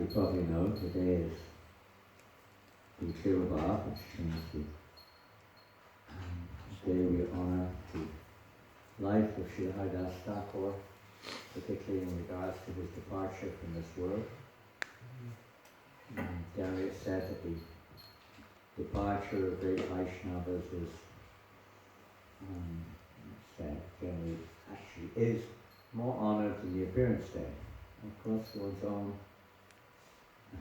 you probably know, today is the Tirobhava, which means the day we honour the life of Srila Haridasa Thakura, particularly in regards to his departure from this world. Generally it's said that the departure of great Vaishnavas is said generally actually is more honoured than the appearance day. Of course, one's own.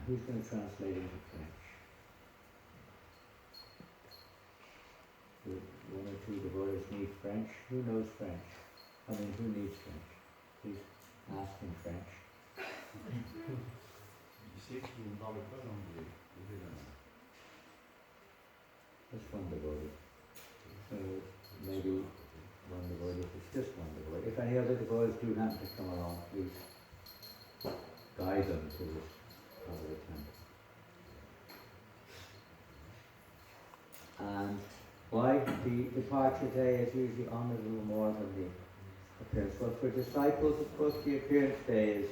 Who's going to translate into French? One or two devotees need French. Who knows French? I mean, who needs French? Please ask in French. Just one devotee. So maybe one devotee, if it's just one devotee. If any other devotees do happen to come along, please guide them to this part of the temple. And why the departure day is usually honoured a little more than the appearance. Well, for disciples, of course, the appearance day is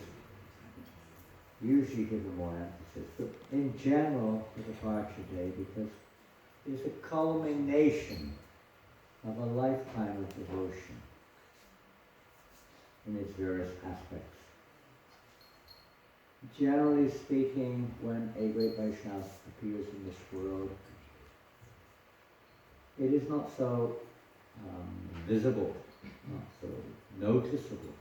usually given more emphasis. But in general, the departure day, because it's a culmination of a lifetime of devotion in its various aspects. Generally speaking, when a great Vaishnava appears in this world, it is not so visible, not so noticeable.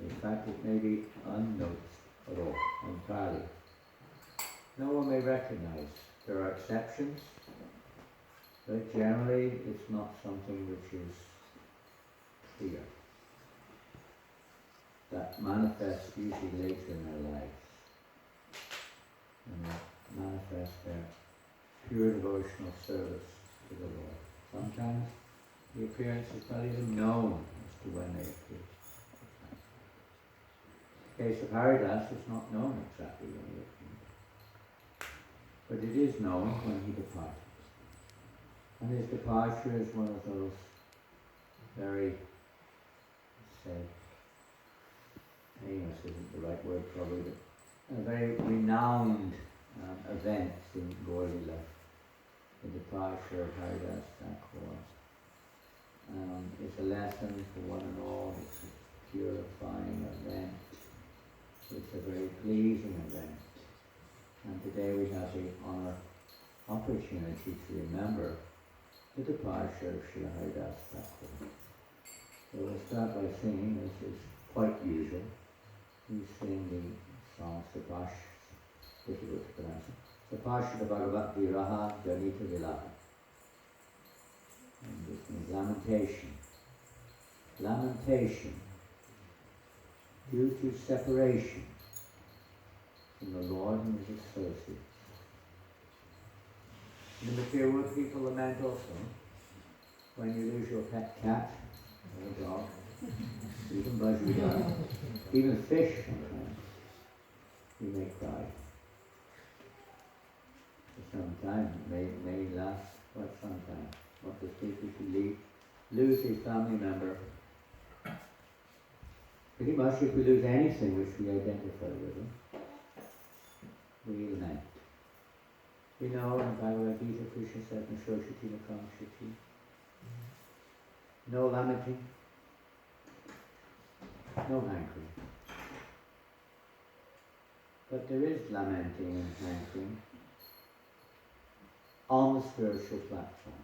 In fact, it may be unnoticed at all, entirely. No one may recognize. There are exceptions, but generally it's not something which is clear. That manifests usually later in their lives. And that manifests their pure devotional service to the Lord. Sometimes the appearance is not even known as to when they appear. In the case of Haridasa, it's not known exactly when he appeared. But it is known when he departed. And his departure is one of those very, say, famous isn't the right word probably, but very renowned events in Gaur-lila. The departure of Haridasa Thakura. It's a lesson for one and all. It's a purifying event. It's a very pleasing event. And today we have the opportunity to remember the departure of Srila Haridasa Thakura. So we'll start by singing, this is quite usual. We sing the song Sapash, difficult to pronounce it. Sapash Bhagavat Viraha Janita Vilapa. And this means lamentation. Lamentation due to separation from the Lord and his associates. In the material world, people lament also when you lose your pet cat or dog, even bajra, even fish sometimes. You may cry. For some time, it may last quite some time. What does people who lose a family member? Pretty much if we lose anything which we identify with, we lament. We know in Bhagavad Gita, Krishna says, Nashoshati Nakamshati. No lamenting, no hankering. But there is lamenting and hankering on the spiritual platform.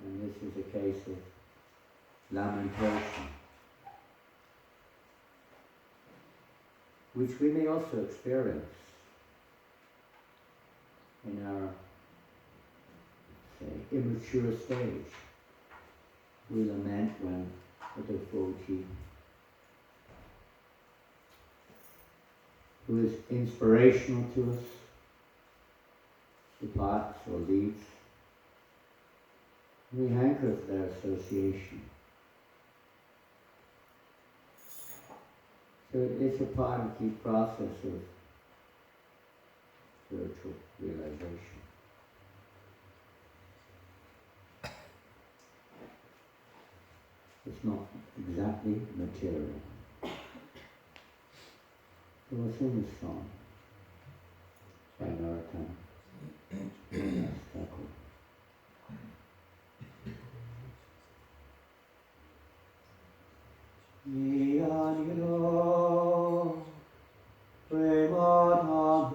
And this is a case of lamentation, which we may also experience in our, say, immature stage. We lament when a devotee who is inspirational to us departs or leaves. We hanker for their association. So it's a part of the process of spiritual realization. It's not exactly material. We will sing this song by Narottam Thakur. Niyanilo Premadhama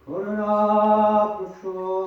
Karuna Pusho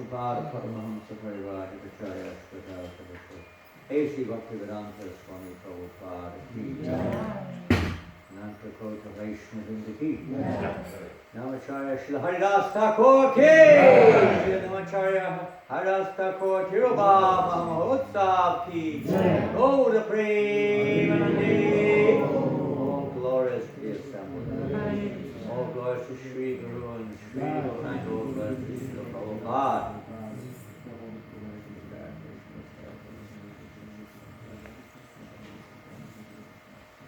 Prabhupada Paramahamsa Parivada Acharya Sridhar Prabhupada A.C. Bhaktivedanta Swami Prabhupada Ki Jai Nanta Kota Vaishnavinda Ki Namacharya Srila Haridasa Thakur Ki Namacharya Haridasa Thakur Tirobhava Mahotsav Ki Goda Premanandi. All glorious to the assembly. All glories to Sri Guru and Sri Guru and all glories to Srila Prabhupada.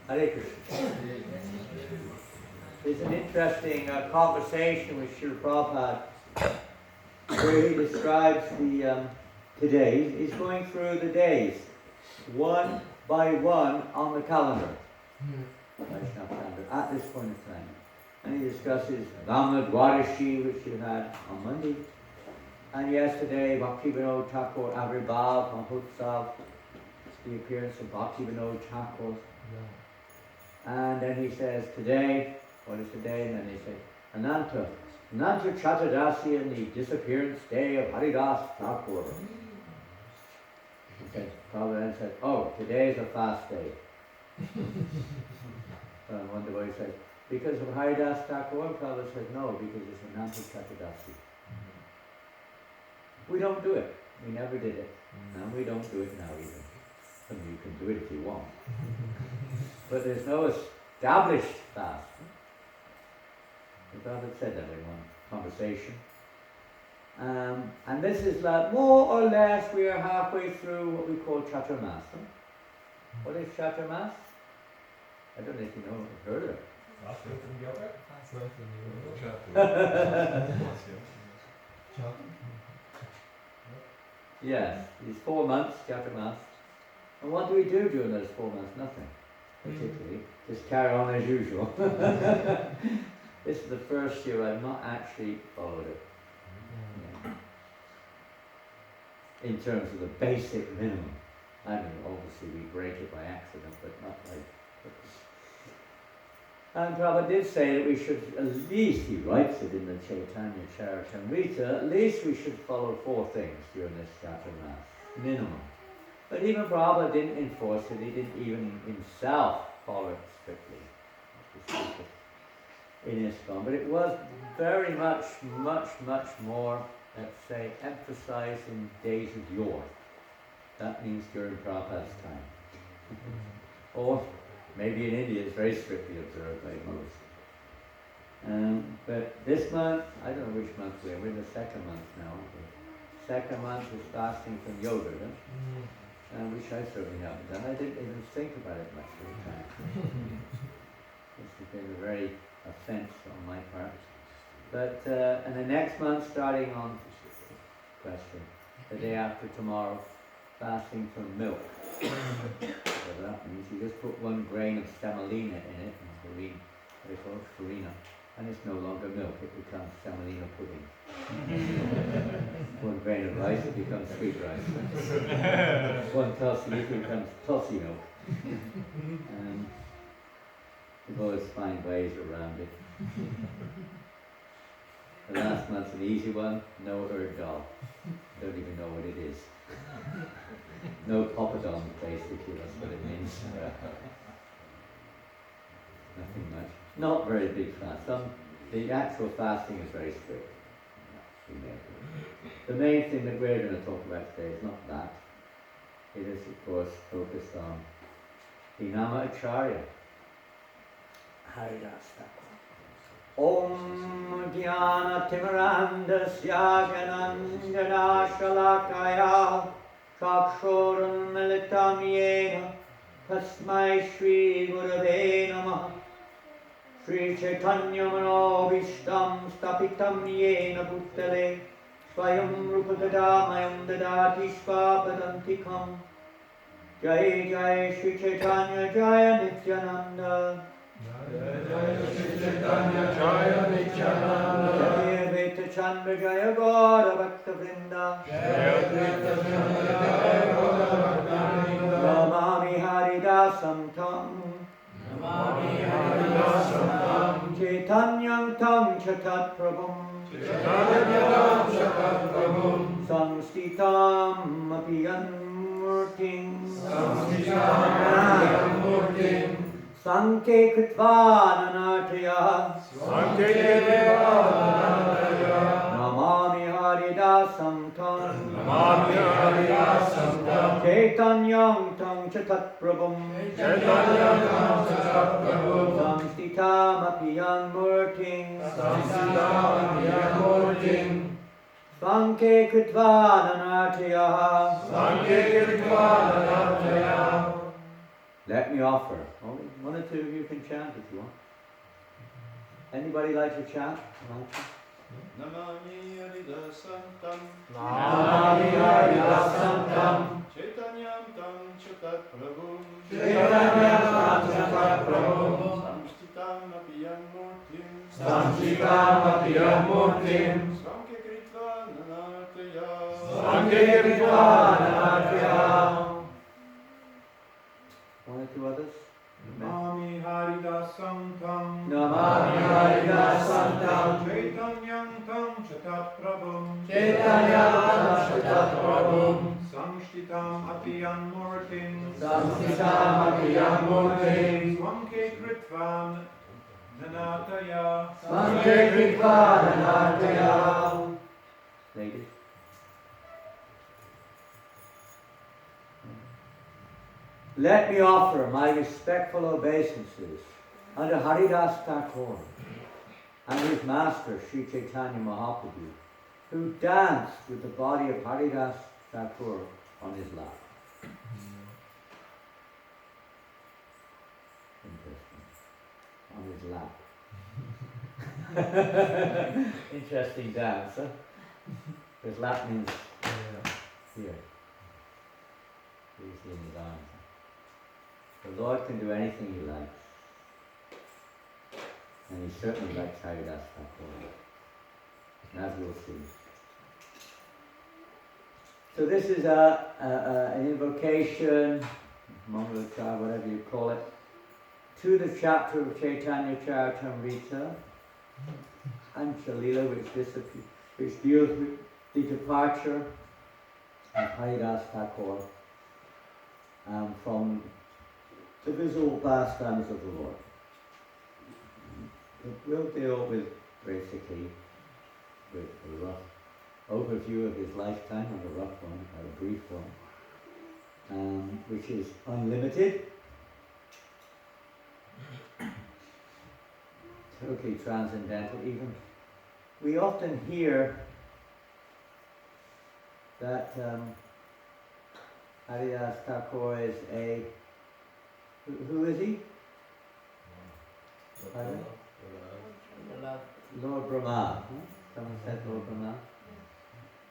Hare Krishna. There's an interesting conversation with Srila Prabhupada where he describes the days. He's going through the days one by one on the calendar. At this point in time. And he discusses Rama Dwadashi, which you had on Monday. And yesterday, Bhakti Vinod Thakur Avirbhav Mahotsav, the appearance of Bhakti Vinod Thakur. And then he says, today, what is today? And then he says, Ananta Chaturdasi, and the disappearance day of Haridasa Thakur. He said, Prabhupada then said, oh, today is a fast day. So I wonder why he said, because of Haridasa Thakur. Prabhupada said, no, because it's Ananta Chaturdasi. We don't do it. We never did it. And we don't do it now either. I mean, you can do it if you want. But there's no established fast. The Prabhupada said that in one conversation. And this is like, more or less, we are halfway through what we call Chaturmas. What is Chaturmas? I don't know if you know, heard of it. Yes, these 4 months, Chaturmas. And what do we do during those 4 months? Nothing, particularly. Just carry on as usual. This is the first year I've not actually followed it. In terms of the basic minimum. I mean, obviously we break it by accident, but not like... And Prabhupada did say that we should, at least, he writes it in the Chaitanya Charitamrita, at least we should follow 4 things during this Chaturmas, minimum. But even Prabhupada didn't enforce it, he didn't even himself follow it strictly in ISKCON. But it was very much more, let's say, emphasized in days of yore. That means during Prabhupada's time. Or maybe in India it's very strictly observed by most. But this month, I don't know which month we're in the 2nd month now. The 2nd month is fasting from yoga, which I certainly haven't done. I didn't even think about it much at the time. This has been a very offense on my part. But, and the next month, starting on, the day after tomorrow, fasting from milk. So that means you just put 1 grain of semolina in it, and they call it farina, and it's no longer milk, it becomes semolina pudding. 1 grain of rice, it becomes sweet rice. 1 tulsi, it becomes tulsi milk. We've always find ways around it. The last month's an easy one, no dal. Don't even know what it is. No poppadom, basically, that's what it means. Nothing much. Not very big fast. The actual fasting is very strict. The main thing that we're going to talk about today is not that. It is, of course, focused on the Nama Acharya. Haridasa. Om Dhyana Timarandasya Janananda Shalakaya Chakshoram Militam Yena Tasmai Shri Gurave Namah Shri Chaitanya Manobhishtam Stapitam Yena Bhutale Swayam Rupadadamayam Dadati Svapadantikam Jai Jai Shri Chaitanya Jaya Nityananda Jaya Shri Chaitanya Jaya Nityananda Jaya Advaita Chandra Jaya Gaura Bhakta Vrinda Jaya Advaita Chandra Jaya Gaura Bhakta Vrinda Namami Haridasam Tam Namami Haridasam Tam Chaitanyam Tam Chatat Prabhum Chaitanyam Chatat Prabhum Sanke Kritva Nanataya Namami Haridasam Tam Chaitanyam Tam Chatat Prabhum Samstitam Apiyan Murting Sanke Kritva Nanataya. Let me offer. Only one or two of you can chant if you want. Anybody like to chant? Namami Haridasantam Namami Haridasantam Chaitanyam Tam Chatat Prabhum Samstitam Apiyan Murtim Sankekritva Nanataya. One or two others? Namami Haridasam Tam Namami Haridasantam Chaitanyam Tam Chatat Prabhum Samshtitam Apiyan Murtim Swanke Kritvan Nanataya. Ladies. Let me offer my respectful obeisances unto Haridasa Thakura and his master Sri Chaitanya Mahaprabhu, who danced with the body of Haridasa Thakura on his lap. Interesting. On his lap. Interesting dance, huh? Because lap means here. Usually in his arms. The Lord can do anything he likes. And he certainly likes Haridasa Thakura. As we'll see. So this is an invocation, Mangala, whatever you call it, to the chapter of Chaitanya Charitamrita and Srila, which deals with the departure of Haridasa Thakura from the visual pastimes of the Lord. We'll deal with basically with a rough overview of his lifetime, and a rough one, a brief one, which is unlimited, totally transcendental. Even we often hear that Haridasa Thakura is a who is he? Lord Brahma. Someone said Lord Brahma.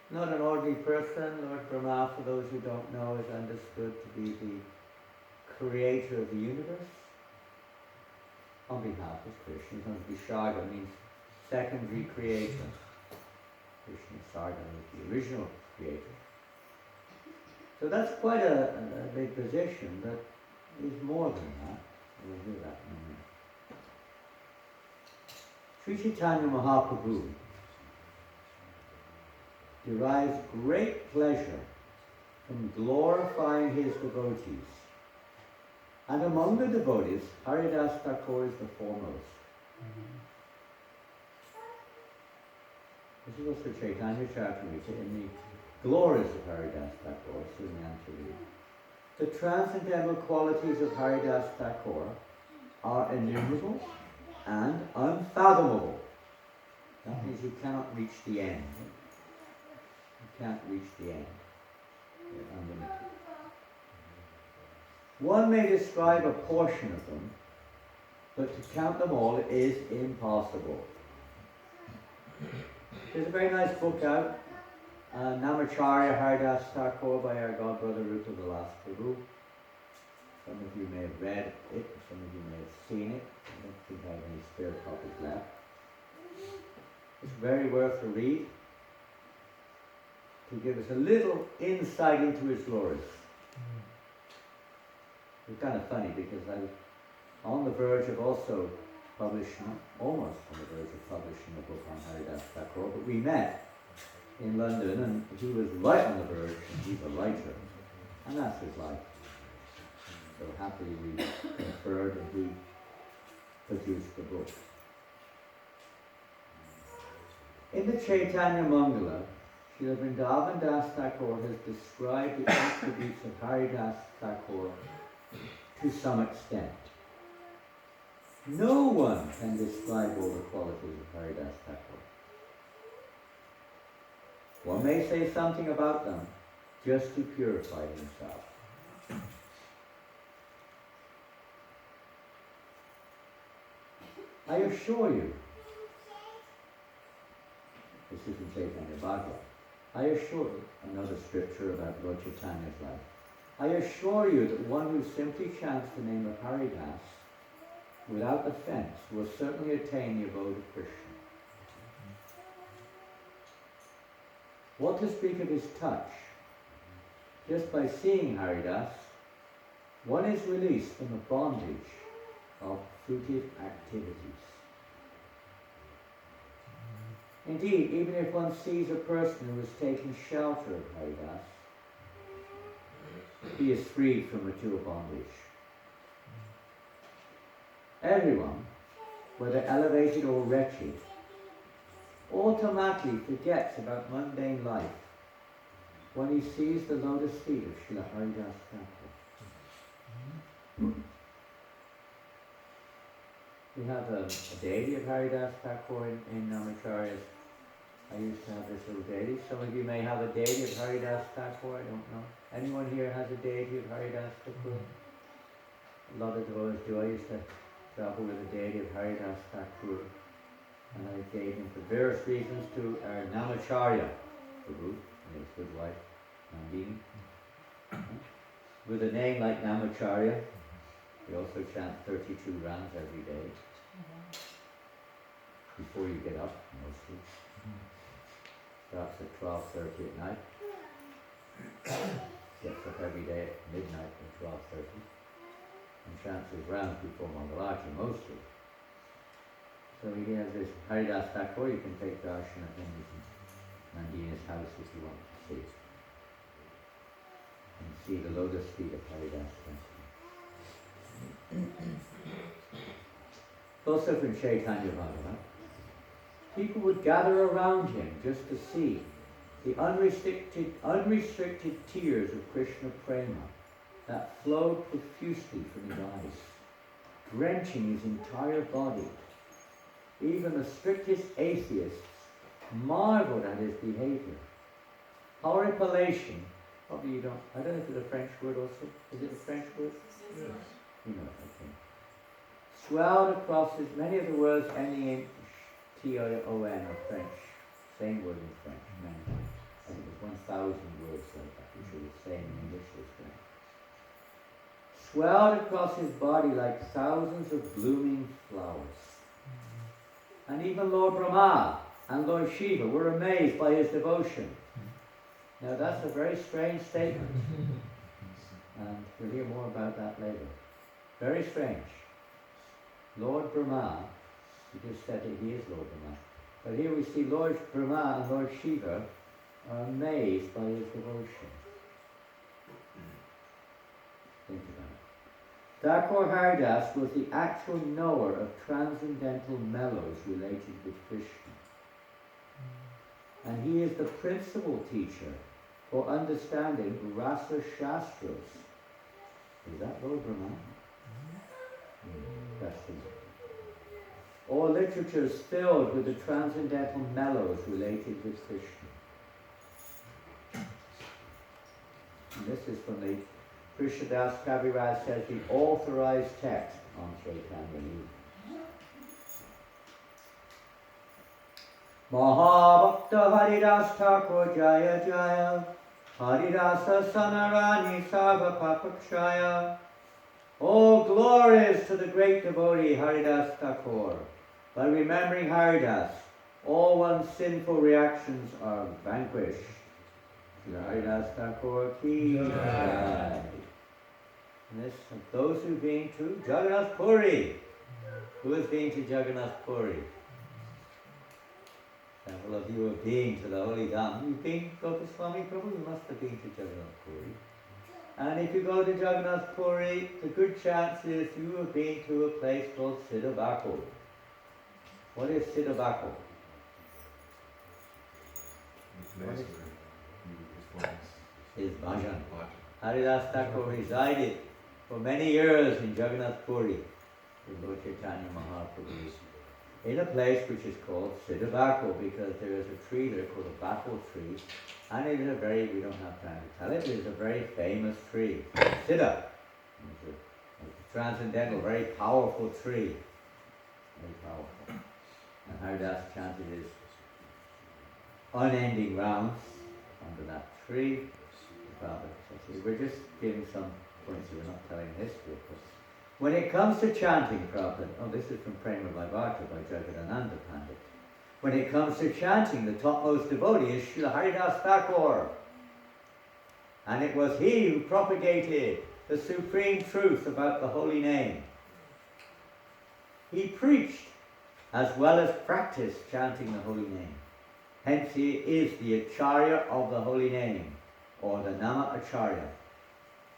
Not an ordinary person. Lord Brahma, for those who don't know, is understood to be the creator of the universe. On behalf of Krishna, Vishaga means secondary creator. Krishna Saga is the original creator. So that's quite a big position, but it's more than that. We'll do that in a minute. Sri Chaitanya Mahaprabhu derives great pleasure from glorifying his devotees. And among the devotees, Haridasa Thakura is the foremost. This is also Chaitanya Charitamrita in the glories of Haridasa Thakura, soon to read. The transcendental qualities of Haridasa Thakura are innumerable and unfathomable. That means you cannot reach the end. You can't reach the end. They're unlimited. One may describe a portion of them, but to count them all is impossible. There's a very nice book out, Namacharya Haridasa Thakura by our godbrother Rupa Vilas Prabhu. Some of you may have read it, some of you may have seen it. I don't think I have any spare copies left. It's very worth a read to give us a little insight into his glories. It's kind of funny because I was on the verge of also publishing, almost on the verge of publishing a book on Haridasa Thakura, but we met in London and he was right on the verge, and he's a writer, and that's his life. So happily we conferred and he produced the book. In the Chaitanya Mangala, Srila Vrindavan Das Thakur has described the attributes of Haridas Thakur to some extent. No one can describe all the qualities of Haridas Thakur. One may say something about them just to purify himself. I assure you, this is in Chaitanya Bhagavad, I assure you, another scripture about Lord Chaitanya's life, I assure you that one who simply chants the name of Haridas without offense will certainly attain the abode of Krishna. What to speak of his touch? Just by seeing Haridas, one is released from the bondage of fruitive activities. Indeed, even if one sees a person who has taken shelter of Haridas, he is freed from mature bondage. Everyone, whether elevated or wretched, automatically forgets about mundane life when he sees the lotus feet of Srila Haridas Thakur. We have a deity of Haridas Thakur in Namacharya's. I used to have this little deity. Some of you may have a deity of Haridas Thakur, I don't know. Anyone here has a deity of Haridas Thakur? A lot of those do. I used to travel with a deity of Haridas Thakur. And I gave him for various reasons to our Namacharya Guru and his good wife, Nandini. With a name like Namacharya, we also chant 32 rounds every day. Before you get up, mostly. Starts at 12:30 at night. Gets up every day at midnight at 12:30. And chants his rounds before Maharaja, mostly. So he has this Haridas Thakur. You can take darshan of him in Nandina's house if you want to see. And see the lotus feet of Haridas Thakur. Also from Chaitanya Bhagavad, people would gather around him just to see the unrestricted tears of Krishna Prema that flowed profusely from his eyes, drenching his entire body. Even the strictest atheists marveled at his behavior. Horripilation, probably you don't, I don't know if it's a French word also. Is it a French word? Yes. You know, I think. Swelled across his, many of the words ending in T-O-N are French. Same word in French. I think it's 1,000 words like that, which are the same in English as French. Swelled across his body like thousands of blooming flowers. And even Lord Brahma and Lord Shiva were amazed by his devotion. Now that's a very strange statement. And we'll hear more about that later. Very strange. Lord Brahma, he just said that he is Lord Brahma. But here we see Lord Brahma and Lord Shiva are amazed by his devotion. Think about it. Thakur Haridas was the actual knower of transcendental mellows related with Krishna. And he is the principal teacher for understanding Rasa Shastras. Is that Lord Brahma? Question. Or literatures filled with the transcendental mellows related with Krishna. And this is from the Krishnadas Kaviraj says the authorized text on Chaitanya Lila. Mahabhakta Haridas Thakur Jaya Jaya Haridasa Sanarani Sarva Papakshaya. All glories to the great devotee Haridas Thakur. By remembering Haridas, all one's sinful reactions are vanquished. Haridas Thakur ki jai. And this, those who've been to Jagannath Puri. Who has been to Jagannath Puri? Several of you have been to the Holy Dham. You've been, Goswami Prabhu? You must have been to Jagannath Puri. And if you go to Jagannath Puri, the good chance is you have been to a place called Tirobhava. What is Tirobhava? His bhajan. Haridasa Thakur resided for many years in Jagannath Puri with Lord Chaitanya Mahaprabhu in a place which is called Tirobhava, because there is a tree there called a baffle tree, and it is a very, we don't have time to tell it, it is a very famous tree. Siddha. It's a transcendental, very powerful tree. Very powerful. And Haridasa chanted his unending rounds under that tree. We're just giving some points, we're not telling history, of course. When it comes to chanting, Prabhupada, this is from Prema Vaibhata by Janananda Pandit. When it comes to chanting, the topmost devotee is Srila Haridasa Thakur. And it was he who propagated the supreme truth about the holy name. He preached as well as practiced chanting the holy name. Hence he is the Acharya of the holy name, or the Nama Acharya.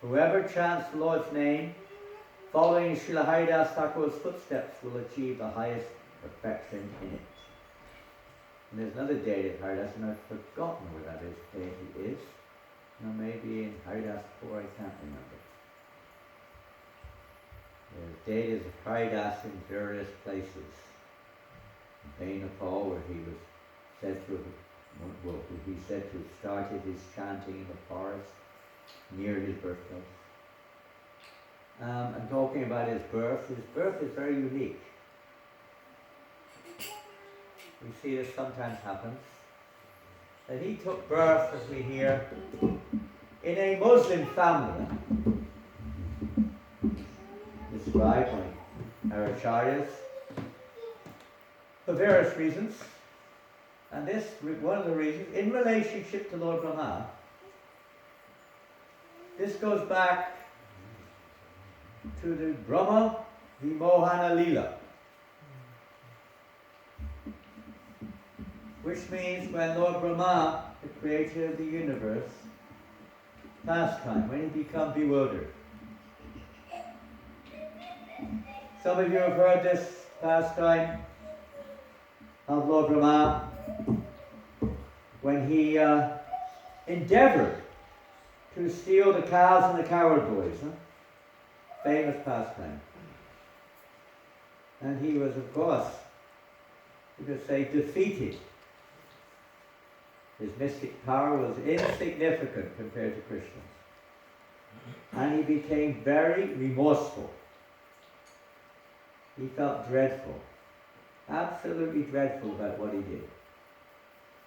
Whoever chants the Lord's name, following Srila Haridasa Thakur's footsteps, will achieve the highest perfection in it. And there's another deity of Haridasa, and I've forgotten where that deity is. Now maybe in Haridasa 4, I can't remember. There's deities of Haridasa in various places. In Nepal, where he was said to have started his chanting in the forest near his birthplace. And talking about his birth is very unique. We see this sometimes happens, that he took birth, as we hear, in a Muslim family, described by our acharyas, for various reasons. And this, one of the reasons, in relationship to Lord Brahma, this goes back to the Brahma Vimohana Lila, which means when Lord Brahma, the creator of the universe, pastime, when he becomes bewildered. Some of you have heard this pastime of Lord Brahma when he endeavored to steal the cows and the cowherd boys. Famous pastime. And he was, of course, you could say, defeated. His mystic power was insignificant compared to Krishna's. And he became very remorseful. He felt dreadful, absolutely dreadful about what he did.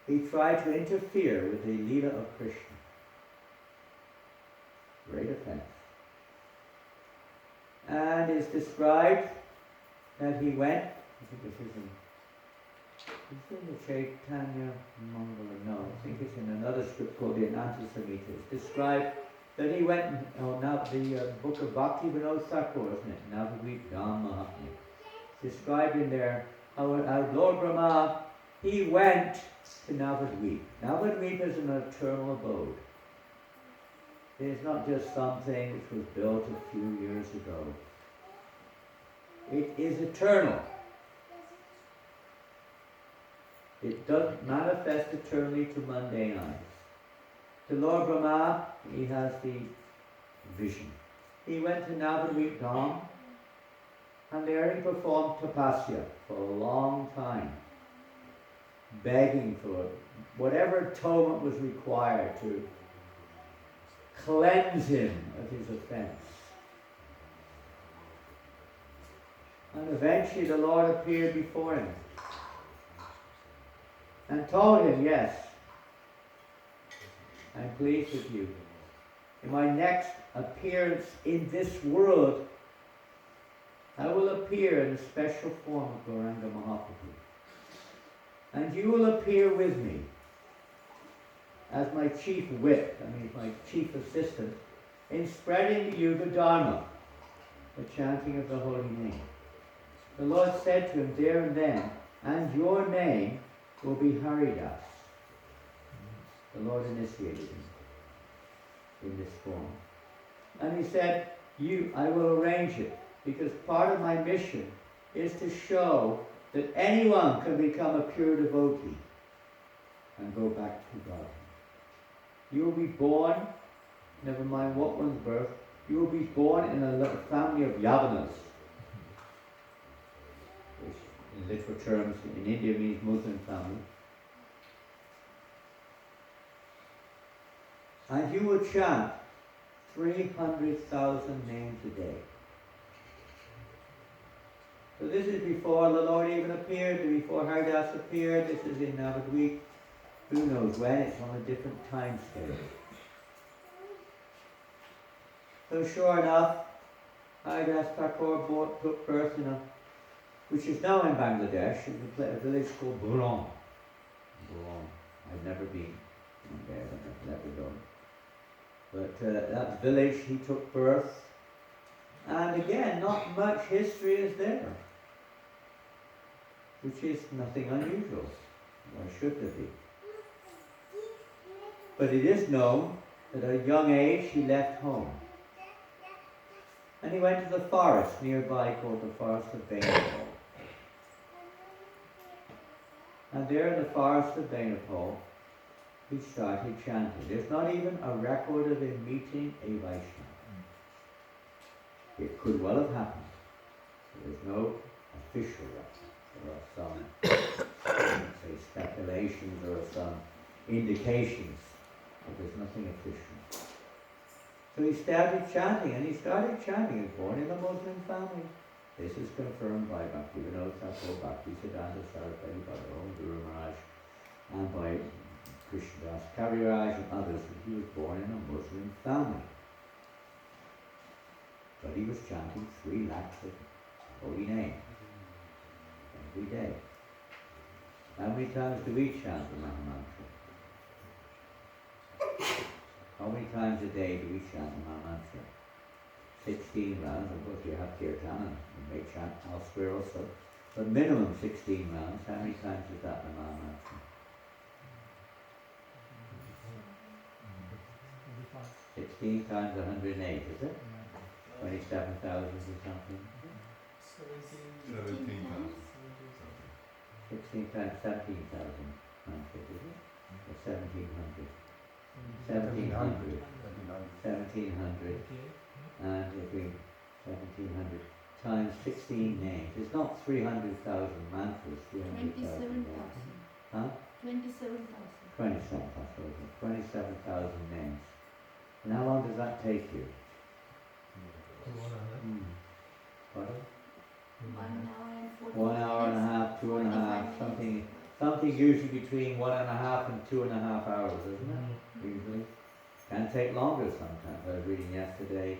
He tried to interfere with the Leela of Krishna. Great offense. And it's described that he went, I think this is in the Chaitanya Mangala, no, I think it's in another script called the Ananta Samhita. It's described that he went, now the book of Bhakti Vinod Thakur, isn't it? Navadvip Dham Mahatmya. It's described in there how Lord Brahma, he went to Navadvip. Navadvip is an eternal abode. It is not just something which was built a few years ago. It is eternal. It doesn't manifest eternally to mundane eyes. To Lord Brahma, he has the vision. He went to Navadvip Dham, and there he performed tapasya for a long time, begging for whatever atonement was required to cleanse him of his offense. And eventually the Lord appeared before him and told him, yes, I'm pleased with you. In my next appearance in this world, I will appear in a special form of Gauranga Mahaprabhu. And you will appear with me as my chief whip, my chief assistant, in spreading the Yuga Dharma, the chanting of the holy name. The Lord said to him there and then, and your name will be Haridas. The Lord initiated him in this form. And he said, I will arrange it, because part of my mission is to show that anyone can become a pure devotee and go back to God. You will be born, never mind what one's birth, you will be born in a family of Yavanas, which in literal terms in India means Muslim family. And you will chant 300,000 names a day. So this is before the Lord even appeared, before Haridasa appeared. This is in Navad week. Who knows when? It's on a different time scale. So sure enough, Haridasa Thakura took birth in which is now in Bangladesh, in a village called Burong. I've never been there, I've never gone. But that village, he took birth, and again, not much history is there, which is nothing unusual. Why should there be? But it is known that at a young age he left home. And he went to the forest nearby called the Forest of Bainapole. And there in the Forest of Bainapole, he started chanting. There's not even a record of him meeting a Vaishnava. It could well have happened. There's no official record. There are some, say, speculations or some indications, but there's nothing official. So he started chanting, and he was born in a Muslim family. This is confirmed by Bhaktivinoda Thakur, Bhaktisiddhanta Saraswati, by our own Guru Maharaj, and by Krishnadas Kaviraj and others, that he was born in a Muslim family. But he was chanting 3 lakhs of holy name every day. How many times do we chant the Mahamantra? How many times a day do we chant the Mahamantra? 16 rounds. Of course, you have kirtan, you may chant elsewhere also. But minimum 16 rounds. How many times is that the Mahamantra? 16 times 108, is it? 27,000 or something? 17,000. 16 times 17,000 mantras, is it? Or 1,700? 1,700. 1,700. And if we 1,700 times 16 names, it's not 300,000 mantras, 300,000 names. Huh? 27,000. 27,000 names. And how long does that take you? Pardon? 1 hour 1 hour and 40 and a half, 2.5, something usually between 1.5 and 2.5 hours, isn't it? Usually. Can take longer sometimes. I was reading yesterday,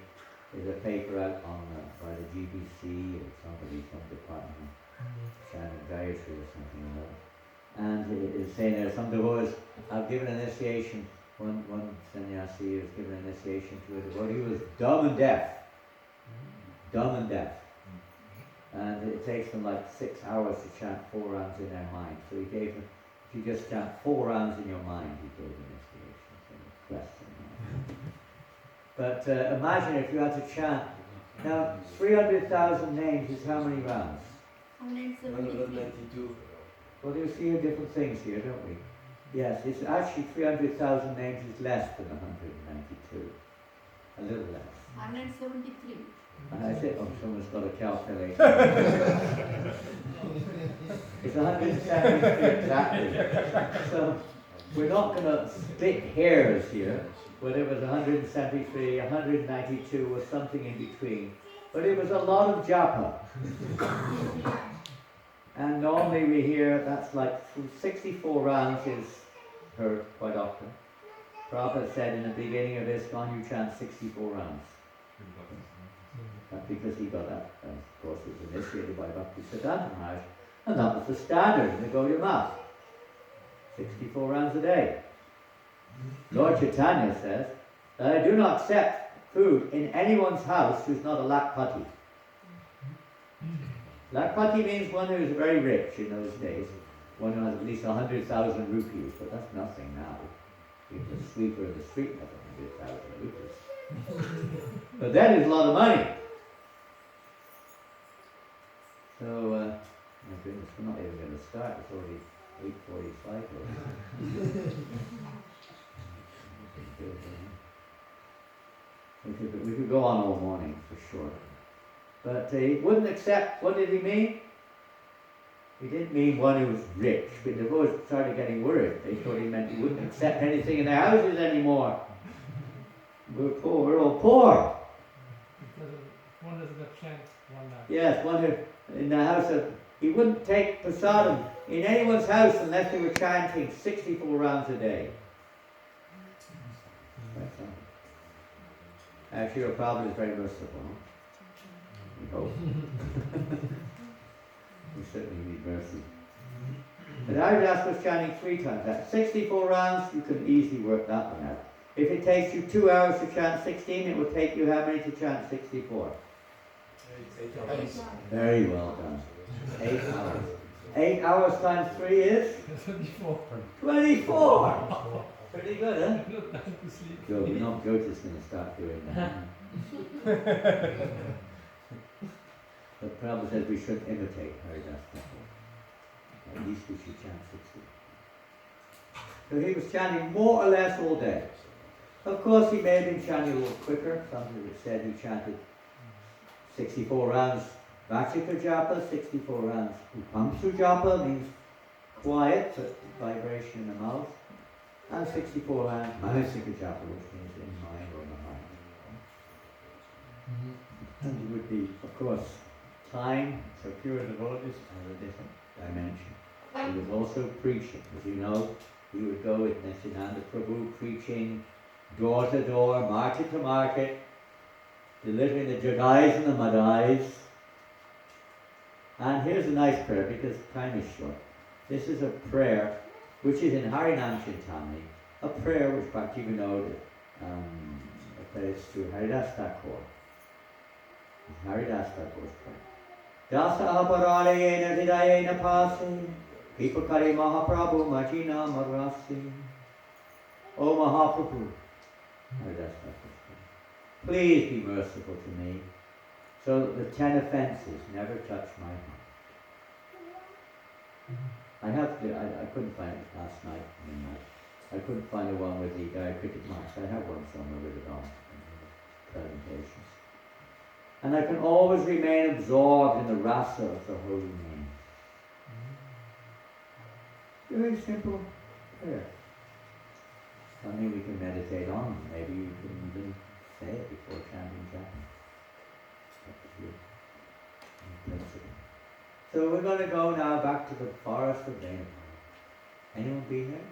there's a paper out on by the GBC or somebody, some department, Shannon Dietary or something like that. And it is saying there, some devotees have given initiation. One sannyasi was given initiation to a devotee who was dumb and deaf. Dumb and deaf. And it takes them like 6 hours to chant 4 rounds in their mind. So he gave them, if you just chant 4 rounds in your mind, he gave initiation. So question. But imagine if you had to chant. Now, 300,000 names is how many rounds? 172. Well, you see different things here, don't we? Yes, it's actually 300,000 names is less than 192. A little less. 173. And I said, oh, someone's got a calculator. It's 173 exactly. So we're not going to split hairs here, whether it was 173, 192 or something in between. But it was a lot of japa. And normally we hear that's like 64 rounds is heard quite often. Prabhupada said in the beginning of ISKCON, you chant 64 rounds. Because he got that, of course, it was initiated by Bhaktisiddhanta Maharaj, and that was the standard in the Gaudiya Math. 64 rounds a day. Lord Chaitanya says that I do not accept food in anyone's house who's not a lakpati. Lakpati means one who is very rich in those days, one who has at least 100,000 rupees, but that's nothing now. Even the sweeper in the street has 100,000 rupees. But then it's a lot of money. So, my goodness, we're not even going to start. It's already 8:45 already. We could go on all morning for sure. But he wouldn't accept, what did he mean? He didn't mean one who was rich, but the boys started getting worried. They thought he meant he wouldn't accept anything in their houses anymore. We're poor, we're all poor. Because one doesn't have chance one night. Yes, one who, in the house of, he wouldn't take prasadam in anyone's house unless they were chanting 64 rounds a day. That's all. Actually, your Prabhupada is very merciful. Huh? We hope. We certainly need mercy. But Haridasa was chanting 3 times that. 64 rounds, you can easily work that one out. If it takes you 2 hours to chant 16, it will take you how many to chant 64? 8. Very well done. 8 hours. 8 hours times 3 is? 24. 24! Pretty good, huh? No time to sleep. Jota's going to start doing that. But Prabhupada said we should imitate Haridasa. At least we should chant 60. So he was chanting more or less all day. Of course, he may have been chanting a little quicker. Some people have said he chanted 64 rounds Vachika Japa, 64 rounds Upamsu Japa, means quiet but vibration in the mouth, and 64 rounds Manasika Japa, which means in mind or in the heart. And it would be, of course, time for pure devotees as a different dimension. He was also preaching. As you know, he would go with Janananda Prabhu preaching door to door, market to market, delivering the jagais and the madais. And here's a nice prayer because time is short. This is a prayer which is in Harinam Chintamani, a prayer which Bhakti Vinod applies to Haridasa Thakura. Haridasa Thakur's prayer. Dasa aparaleyena hridayena pasi, Pipakari Mahaprabhu Majina Marasi. O Mahaprabhu, Haridasa Thakur's prayer. Please be merciful to me, so that the 10 offences never touch my heart. I couldn't find it last night. I couldn't find the one with the diacritic marks. I have one somewhere with it on presentations. And I can always remain absorbed in the rasa of the holy name. Very simple prayer. Something we can meditate on. Maybe you can even say it before chanting japa. Up to you. In principle. So we're going to go now back to the forest of Venapur. Anyone been there?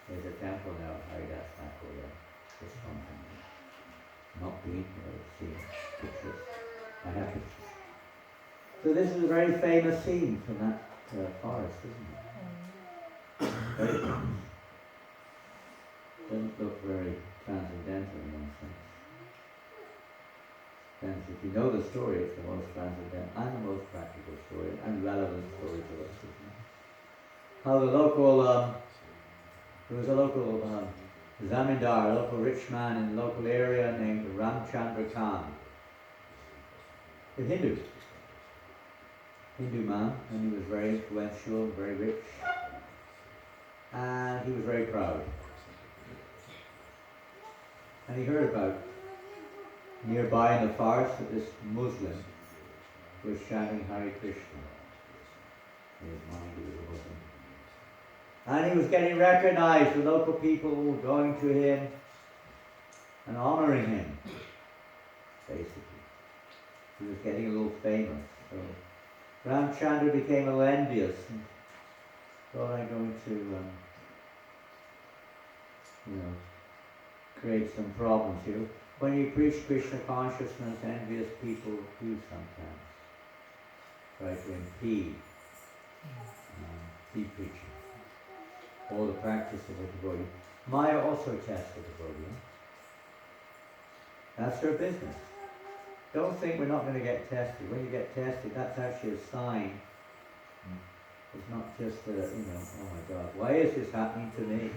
There's a temple now, Haridasa Thakura. This one. Not been there, I've seen pictures. I have pictures. So this is a very famous scene from that forest, isn't it? Very famous. Doesn't look very transcendental in one sense. And if you know the story, it's the most transcendental and the most practical story and relevant story to us, isn't it? How the local, there was a local zamindar, a local rich man in the local area named Ramchandra Khan. A Hindu man, and he was very influential, very rich, and he was very proud. And he heard about nearby in the forest that this Muslim was chanting Hare Krishna. In his mind he was a Muslim. And he was getting recognized. The local people were going to him and honoring him, basically. He was getting a little famous. So Ramchandra became a little envious and thought, I'm going to, create some problems here. When you preach Krishna consciousness, envious people do sometimes try to impede preaching or the practice of a devotee. Maya also tests a devotee. That's her business. Don't think we're not going to get tested. When you get tested, that's actually a sign. It's not just oh my God, why is this happening to me?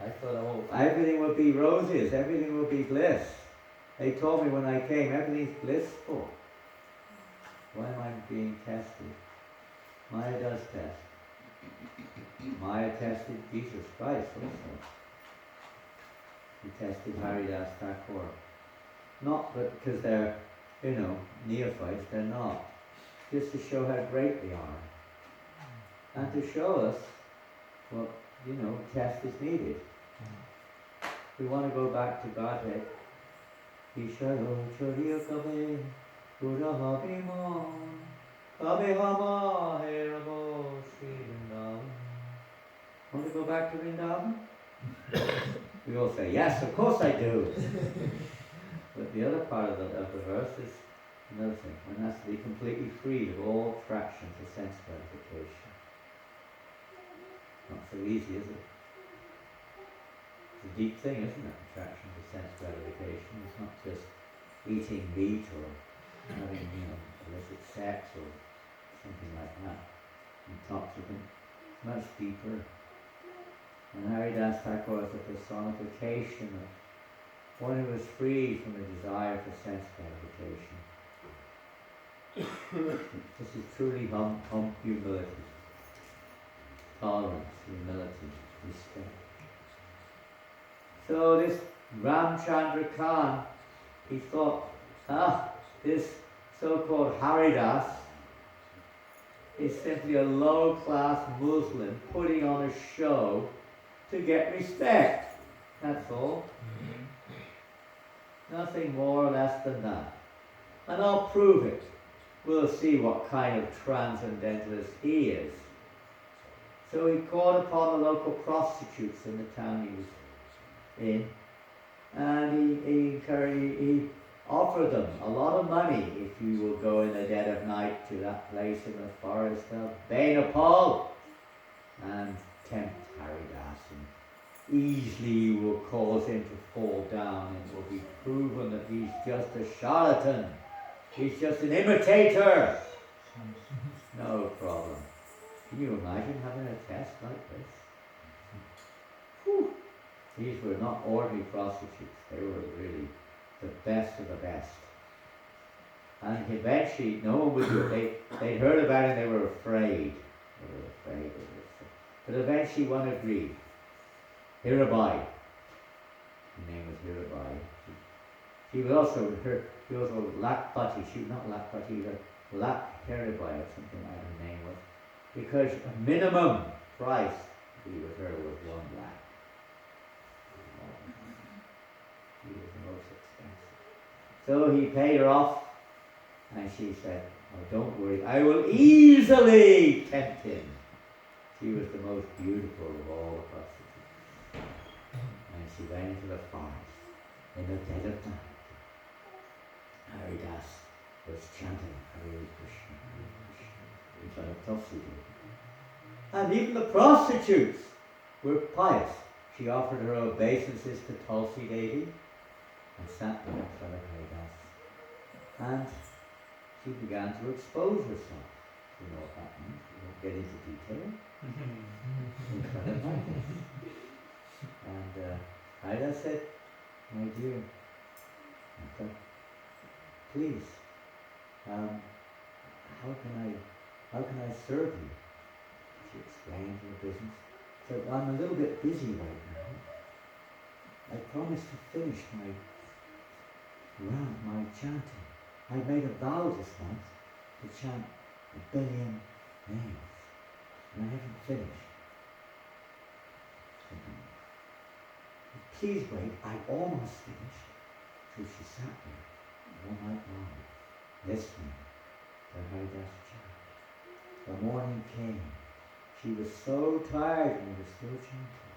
I thought, oh, everything would be roses, everything would be bliss. They told me when I came, everything's blissful. Why am I being tested? Maya does test. Maya tested Jesus Christ also. He tested Haridasa Thakura. Not because they're, neophytes, they're not. Just to show how great they are. And to show us what, test is needed. We want to go back to Godhead. Isharo choriya kabe pura habima kabe hama herabo Sri Vrindavan. Want to go back to Vrindavan? We all say, yes, of course I do. But the other part of the verse is another thing. One has to be completely free of all attraction to sense gratification. Not so easy, is it? It's a deep thing, isn't it? Attraction to sense gratification. It's not just eating meat or having, illicit sex or something like that. Intoxicant. Much deeper. And Haridasa Thakura is a personification of one who is free from the desire for sense gratification. This is truly humility. Tolerance, humility, respect. So this Ramchandra Khan, he thought, this so-called Haridas is simply a low-class Muslim putting on a show to get respect. That's all. Nothing more or less than that. And I'll prove it. We'll see what kind of transcendentalist he is. So he called upon the local prostitutes in the town he was in, and he offered them a lot of money if you will go in the dead of night to that place in the forest of Benapal and tempt Haridas, and easily you will cause him to fall down, and it will be proven that he's just a charlatan, he's just an imitator. No problem. Can you imagine having a test like this? Whew. These were not ordinary prostitutes. They were really the best of the best. And eventually, no one would do it. They'd heard about it and they were afraid. But eventually one agreed. Hirabai. Her name was Hirabai. She was also Lakpati. She was not Lakpati, but Lak Hirabai or something like her name was. Because a minimum price to be with her was 1 lakh. She was the most expensive. So he paid her off, and she said, "Oh, don't worry, I will easily tempt him." She was the most beautiful of all the prostitutes. And she went into the forest in the dead of night. Haridas was chanting Hare Krishna, Hare Krishna, in front of Tulsi Devi. And even the prostitutes were pious. She offered her obeisances to Tulsi Devi and sat there in front of Haridas. And she began to expose herself. You know what that means. We won't get into detail. In front of Haridas. And Haridas said, "My dear, please, how can I serve you?" She explained her business. So "I'm a little bit busy right now. I promised to finish my chanting. I made a vow this month to chant 1 billion names, and I haven't finished. Please wait, I almost finished." So she sat there all night long, listening to Haridasa chant. The morning came. She was so tired and was still chanting.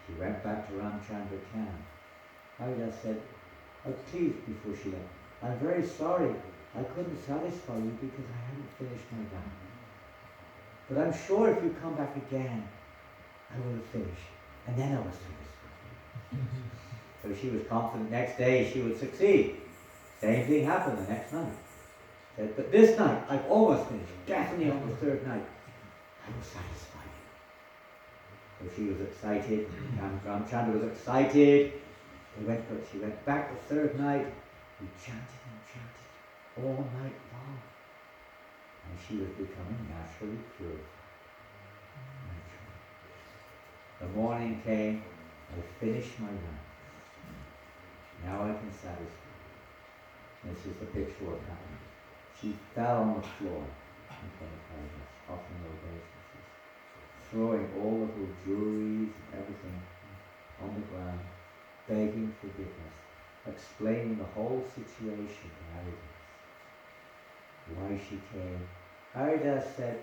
She went back to Ramchandra camp. Haridasa said, "Please," before she left, "I'm very sorry. I couldn't satisfy you because I hadn't finished my vow. But I'm sure if you come back again, I will finish. And then I will satisfy you." So she was confident next day she would succeed. Same thing happened the next night. Said, "But this night, I've almost finished. Definitely on the third night, I will satisfy you." So she was excited, Ramchandra was excited. She went back the third night, we chanted and chanted all night long. And she was becoming naturally purified. Naturally. The morning came, I finished my round. Now I can satisfy. This is the picture of what happened. She fell on the floor in front of Haridasa, offering obeisances, throwing all of her jewelries and everything on the ground, begging forgiveness, explaining the whole situation to Haridasa. Why she came. Haridasa said,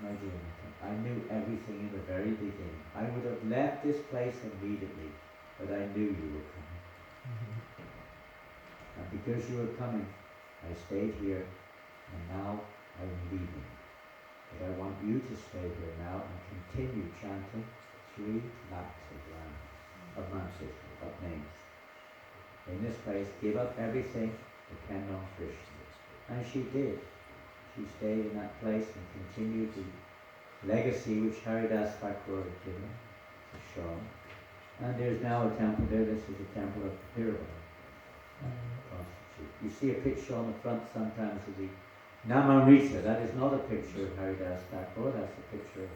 my dear Mother, I knew everything in the very beginning. I would have left this place immediately, but I knew you were coming. And because you were coming, I stayed here, and now I'm leaving. But I want you to stay here now and continue chanting 3 lakhs of mantras, of names. In this place, give up everything, depend on Krishna. And she did. She stayed in that place and continued the legacy which Haridasa Thakura had given, has shown. And there's now a temple there. This is a temple of Tirobhava. You see a picture on the front sometimes of the Namarita. That is not a picture of Haridasa Thakura, that's a picture of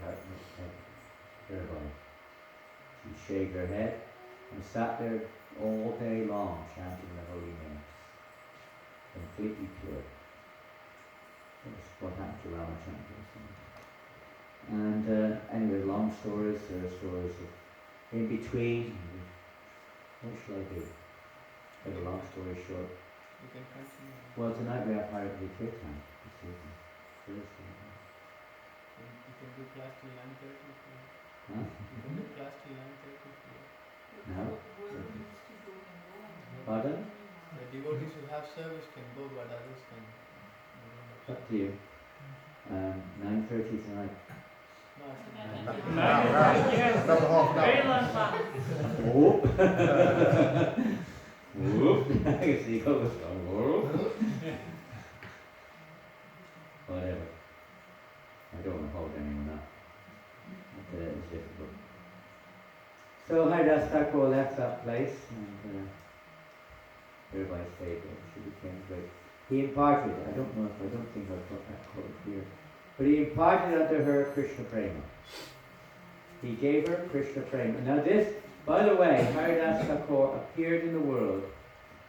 Tirobhava. She shaved her head and sat there all day long chanting the holy names. Completely pure. That's what happened to Ramachandra. And anyway, long stories, there are stories of in between. What shall I do? Make a long story short. You can continue. Well, tonight we have Haridasa Kirtan. This evening. Thursday. You can do class till 9:30 if you want. Huh? You can do class till 9:30 if you want. No? Pardon? The devotees who have service can go, but others can. It's up to you. 9:30 tonight. No, I said Another half an Very hour. long time. Whoop! Whoop! I can see how it's going. Whoop! Whatever. I don't want to hold anyone up. But it's difficult. So Haridasa Thakura left that place and everybody stayed there. She became great. He imparted, I don't think I've got that quote here, but he imparted unto her Krishna Prema. He gave her Krishna Prema. Now this, by the way, Haridasa Thakura appeared in the world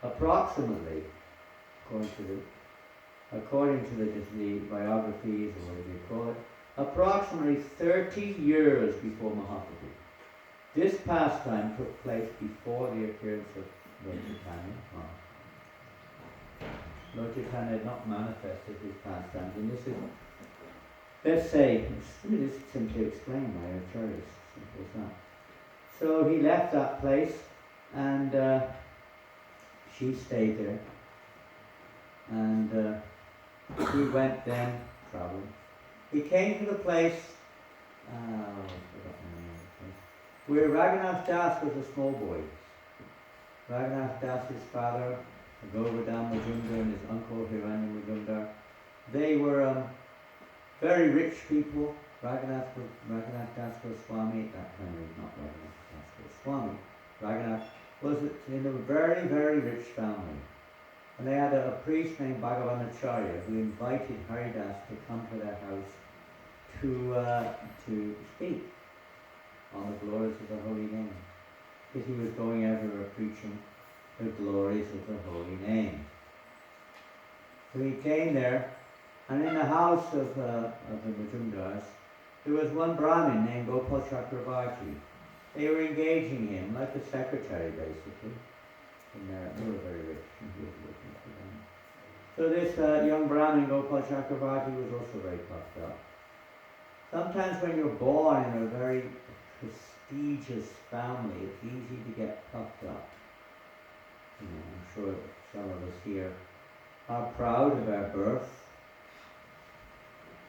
approximately, according to the biographies, or whatever you call it, approximately 30 years before Mahaprabhu. This pastime took place before the appearance of Lord Chaitanya. Lord Chaitanya had not manifested his pastimes, and this is, let's say, let me just simply explain my acharyas, simple as that. So he left that place, and she stayed there, and he went then traveling. He came to the place, I've forgotten the name of the place, where Raghunath Das was a small boy. Raghunath Das's father, Govardhan Majumdar, and his uncle Hiranya Majumdar, they were very rich people. Raghunath Das Goswami, at that time he was not Raghunath Das Goswami. Raghunath was in a very, very rich family. And they had a priest named Bhagavanacharya who invited Haridasa to come to their house to speak on the glories of the holy name. Because he was going everywhere preaching the glories of the holy name. So he came there, and in the house of the Majumdars, there was one Brahmin named Gopal Chakravarti. They were engaging him like a secretary, basically. And they were very rich, and he was working for them. So this young Brahmin, Gopal Chakravarti, was also very puffed up. Sometimes when you're born in a very prestigious family, it's easy to get puffed up. You know, I'm sure some of us here are proud of our birth,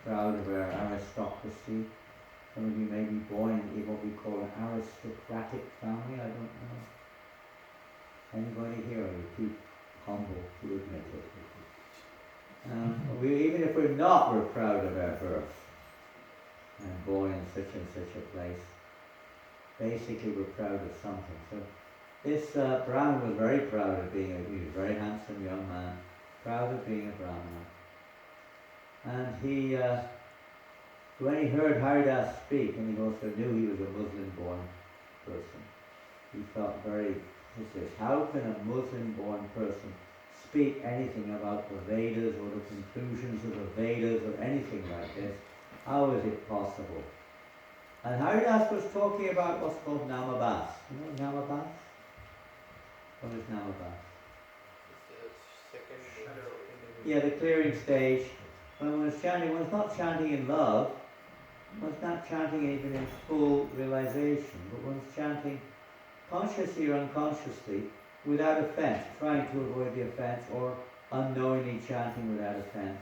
proud of our aristocracy. Some of you may be born in what we call an aristocratic family, I don't know. Anybody here, are you too humble to admit it? Even if we're not, we're proud of our birth and born in such and such a place. basically were proud of something. So this Brahmin was very proud of being he was a very handsome young man, proud of being a Brahmana. And he, when he heard Haridas speak, and he also knew he was a Muslim-born person, he felt very, he says, how can a Muslim-born person speak anything about the Vedas or the conclusions of the Vedas or anything like this? How is it possible? And Haridas was talking about what's called Namabas. You know Namabas? What is Namabas? Yeah, the clearing stage. When one's chanting, one's not chanting in love, one's not chanting even in full realization, but one's chanting consciously or unconsciously without offense, trying to avoid the offense, or unknowingly chanting without offense.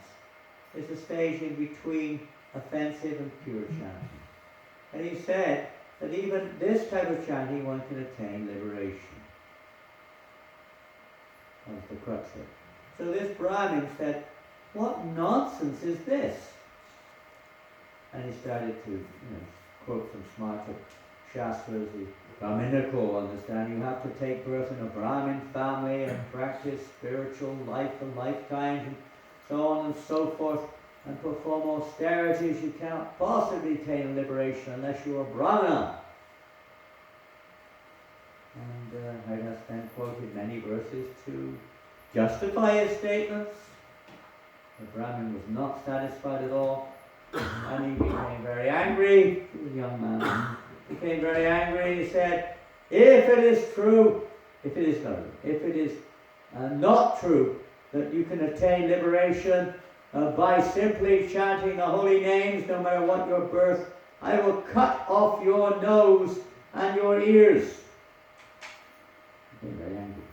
It's a stage in between offensive and pure chanting. And he said that even this type of chanting one can attain liberation. That's the crux of it. So this Brahmin said, what nonsense is this? And he started to quote from Smarta Shastras, the Brahminical understanding. You have to take birth in a Brahmin family and practice spiritual life for lifetimes and so on and so forth, and perform austerities. You cannot possibly attain liberation unless you are Brahmana. And Haridas then quoted many verses to justify his statements. The Brahmin was not satisfied at all, and he became very angry. He was a young man. He became very angry. He said, if it is not true that you can attain liberation by simply chanting the holy names, no matter what your birth, I will cut off your nose and your ears. He became very angry.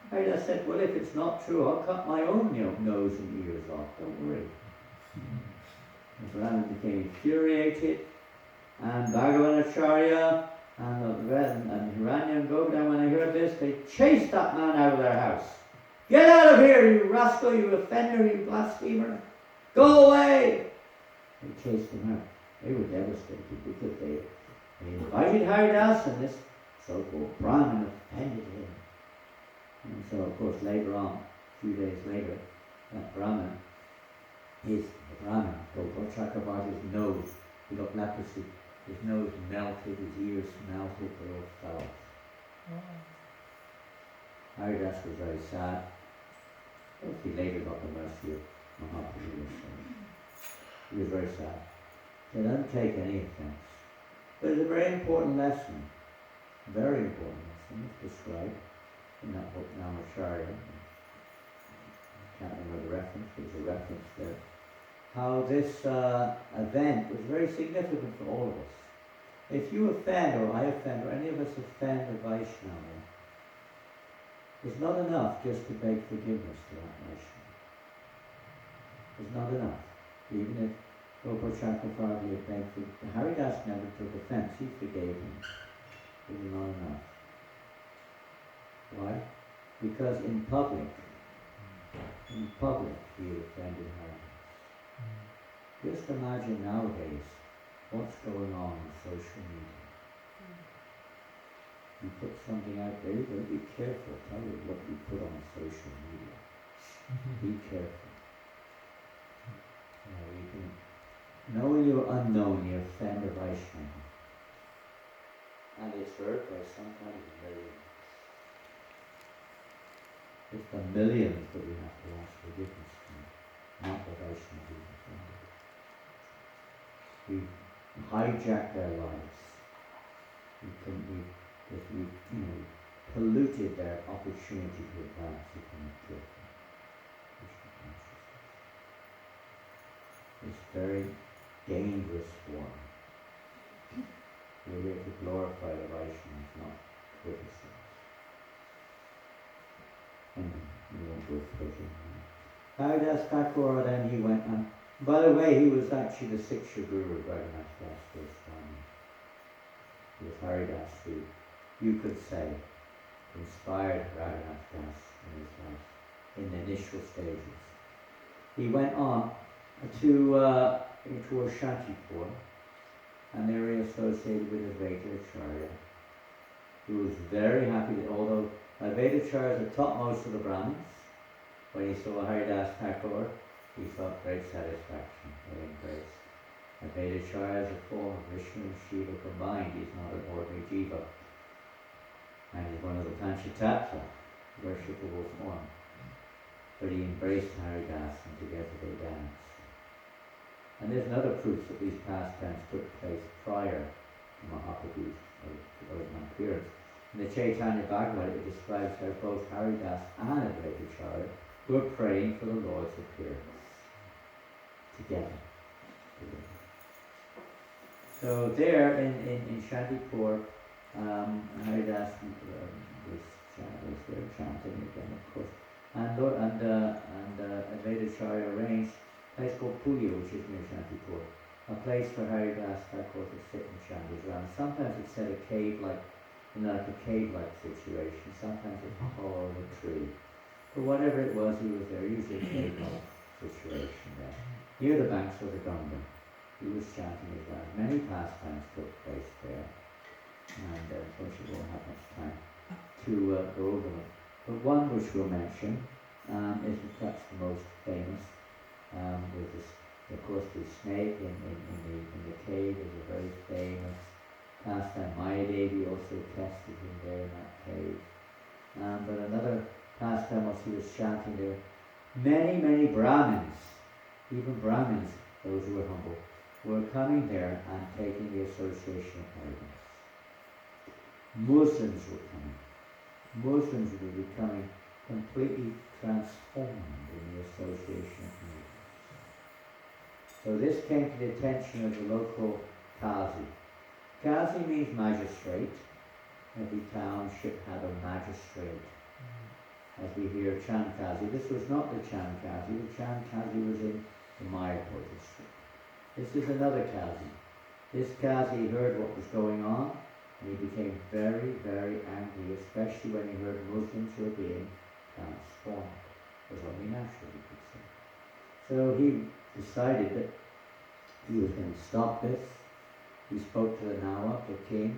Haridas said, well, if it's not true, I'll cut my own nose and ears off. Don't worry. The Brahmin became infuriated, and Bhagavanacharya and Hiranya and Govardhan, when they heard this, they chased that man out of their house. Get out of here, you rascal, you offender, you blasphemer. Go away! They chased him out. They were devastated because they invited Haridas, and this so-called Brahmin offended him. And so, of course, later on, a few days later, that Brahmin, the Brahmin, Gopal Chakravarti's nose, he got leprosy. His nose melted, his ears melted, they all fell off. Haridas was very sad. He later got the mercy of Mahaprabhu. He was very sad. He doesn't take any offense. But it's a very important lesson. Very important lesson. It's described in that book, Namacharya. I can't remember the reference, there's a reference there. How this event was very significant for all of us. If you offend, or I offend, or any of us offend a Vaishnava, it's not enough just to beg forgiveness to that Vaishnava. It's not enough. Even if Gopal Chakravarti had begged forgiveness, Haridas never took offense, he forgave him. It was not enough. Why? Because in public he had offended Haridas. Just imagine nowadays what's going on social media. You put something out there, you've got to be careful. Tell you what you put on social media. Be careful. You can, knowing you're unknown, you offend a Vaishnava. And it's heard by sometimes millions. It's the millions that we have to ask forgiveness from, not the Vaishnava who offended. We hijacked their lives. We polluted their opportunity to advance in pure Krishna consciousness. It's very dangerous form. We're here to glorify the Vaishnavas, not criticize. And we won't go further. Haridas Thakura, then he went on. By the way, he was actually the sixth Guru of Raghunath Das Goswami. It was Haridas who, you could say, inspired Raghunath Das in his life, in the initial stages. He went on towards Shantipur, and there he associated with Advaitacharya, who was very happy that although Advaitacharya is the topmost of the Brahmins, when he saw Haridasa Thakura, he felt great satisfaction, great grace. Advaitacharya is a form of Vishnu and Shiva combined. He's not an ordinary jiva. And he's one of the Panchatattva, worshipable form. But he embraced Haridasa and together they danced. And there's another proof that these pastimes took place prior to Mahaprabhu's appearance. In the Chaitanya Bhagavad, it describes how both Haridasa and Advaitacharya were praying for the Lord's appearance together. So there in Shantipur, Haridasa was there chanting again, of course. And Advaitacharya arranged a place called Puya, which is near Shantipur, a place for Haridasa Thakur to sit and chant his round. Sometimes it's said a cave-like situation, sometimes it's a hollow of a tree. But whatever it was, he was there, usually a cave-like situation there. Near the banks of the Ganga, he was chanting his round. Many pastimes took place there, and unfortunately we won't have much time to go over them. But one which we'll mention is perhaps the most famous, with this, of course, the snake in the cave is a very famous pastime. Maya Devi also tested him there in that cave. But another pastime was he was chanting there. Many Brahmins, even Brahmins, those who were humble, were coming there and taking the association of Haridasa. Muslims were coming. Muslims were becoming completely transformed in the association of Haridasa. So this came to the attention of the local Qazi. Qazi means magistrate. Every township had a magistrate. As we hear Chand Qazi, this was not the Chand Qazi. The Chand Qazi was in the Mayapur district. This is another Qazi. This Qazi heard what was going on, and he became very, very angry, especially when he heard Muslims were being transformed. It was only natural, you could say. So he decided that he was going to stop this. He spoke to the Nawab, the king,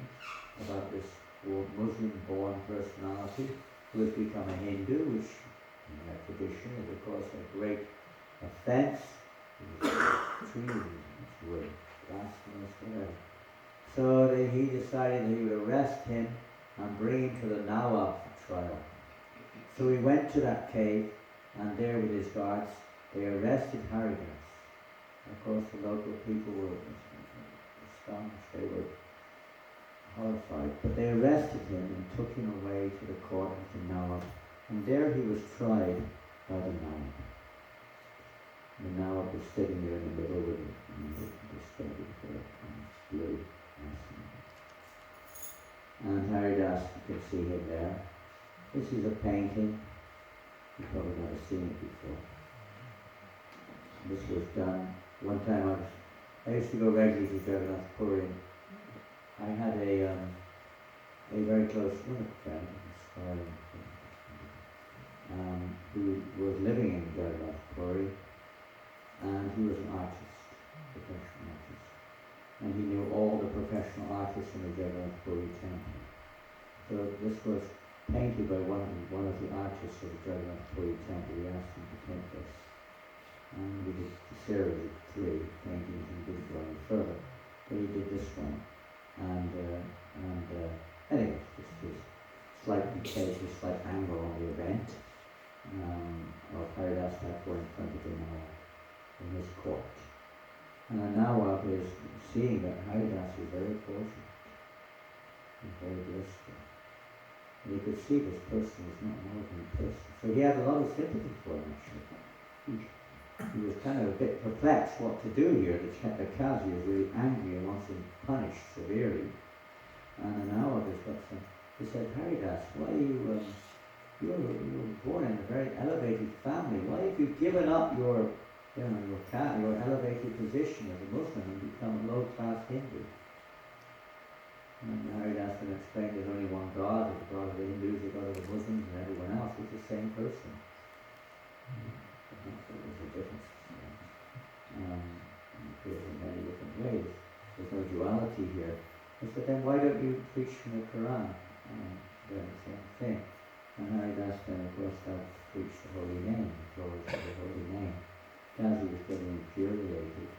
about this Muslim-born personality who has become a Hindu, which in their tradition is of course a great offense. Treason, blasphemous, whatever. So he decided that he would arrest him and bring him to the Nawab for trial. So he went to that cave, and there with his guards, they arrested Haridasa. Of course, the local people were astonished, they were horrified. But they arrested him and took him away to the court of the Nawab. And there he was tried by the Nawab. The Nawab was sitting there in the middle with him, disturbing for blue. And Haridasa, you can see him there. This is a painting. You've probably never seen it before. This was done one time. I used to go regularly to Jagannath Puri. I had a very close friend, who was living in Jagannath Puri, and he was an artist, professional artist, and he knew all the professional artists in the Jagannath Puri temple. So this was painted by one of the artists of the Janananda temple. We asked him to paint this. And we did a series of 3 paintings and didn't go any further. But he did this one. And anyway, just to slightly take a slight angle on the event of Haridasa Thakur in front of the Nawab in his court. And the Nawab is seeing that Haridasa is very fortunate and very blissful. And you could see this person was not an ordinary person. So he had a lot of sympathy for him, actually. He was kind of a bit perplexed what to do here. The Qazi is really angry and wants him punished severely. And now others got some. He said, Haridasa, why you were born in a very elevated family. Why have you given up your elevated position as a Muslim and become a low-class Hindu? And Haridasa explained there's only one God, the God of the Hindus, the God of the Muslims, and everyone else is the same person. So there's a difference. It appears in many different ways. there's no duality here. I said, then why don't you preach from the Quran? They're the same thing. And Haridasa then of course started to preach the holy name, glorify the holy name. Kazi was getting infuriated.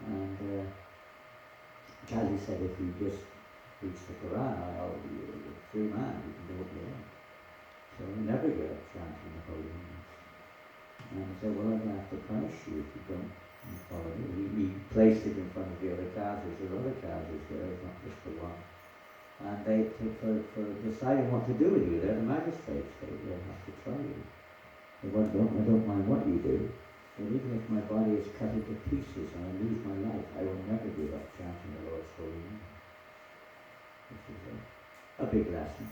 And Kazi said, if you just preach the Quran, you're a free man, you can do what you want. So we never get up chanting the holy names. And I said, well, I'm going to have to punish you if you don't follow me. He placed it in front of the other Kazis. There are other Kazis there, it's not just the one. And they, for deciding what to do with you, they're the magistrates. They have to try you. They I don't mind what you do, but even if my body is cut into pieces and I lose my life, I will never give up chanting the Lord's holy name. This is a big lesson.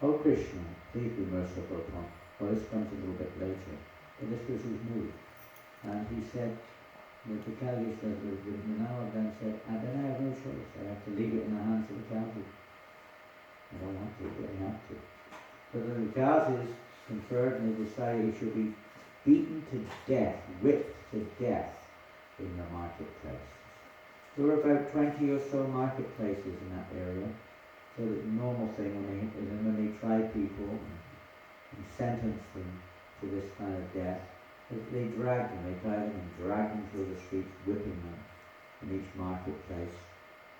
Oh Krishna, please be merciful upon. Well, this comes a little bit later, but this was his mood. And he said, the Kazi said, the Manawa then said, and then I have no choice. I have to leave it in the hands of the Kazi. I don't want to, but I have to. So the Kazis conferred and they decided he should be beaten to death, whipped to death in the marketplace. There were about 20 or so marketplaces in that area. So the normal thing when they try people and sentence them to this kind of death, they drag them, they tie them and drag them through the streets, whipping them in each marketplace.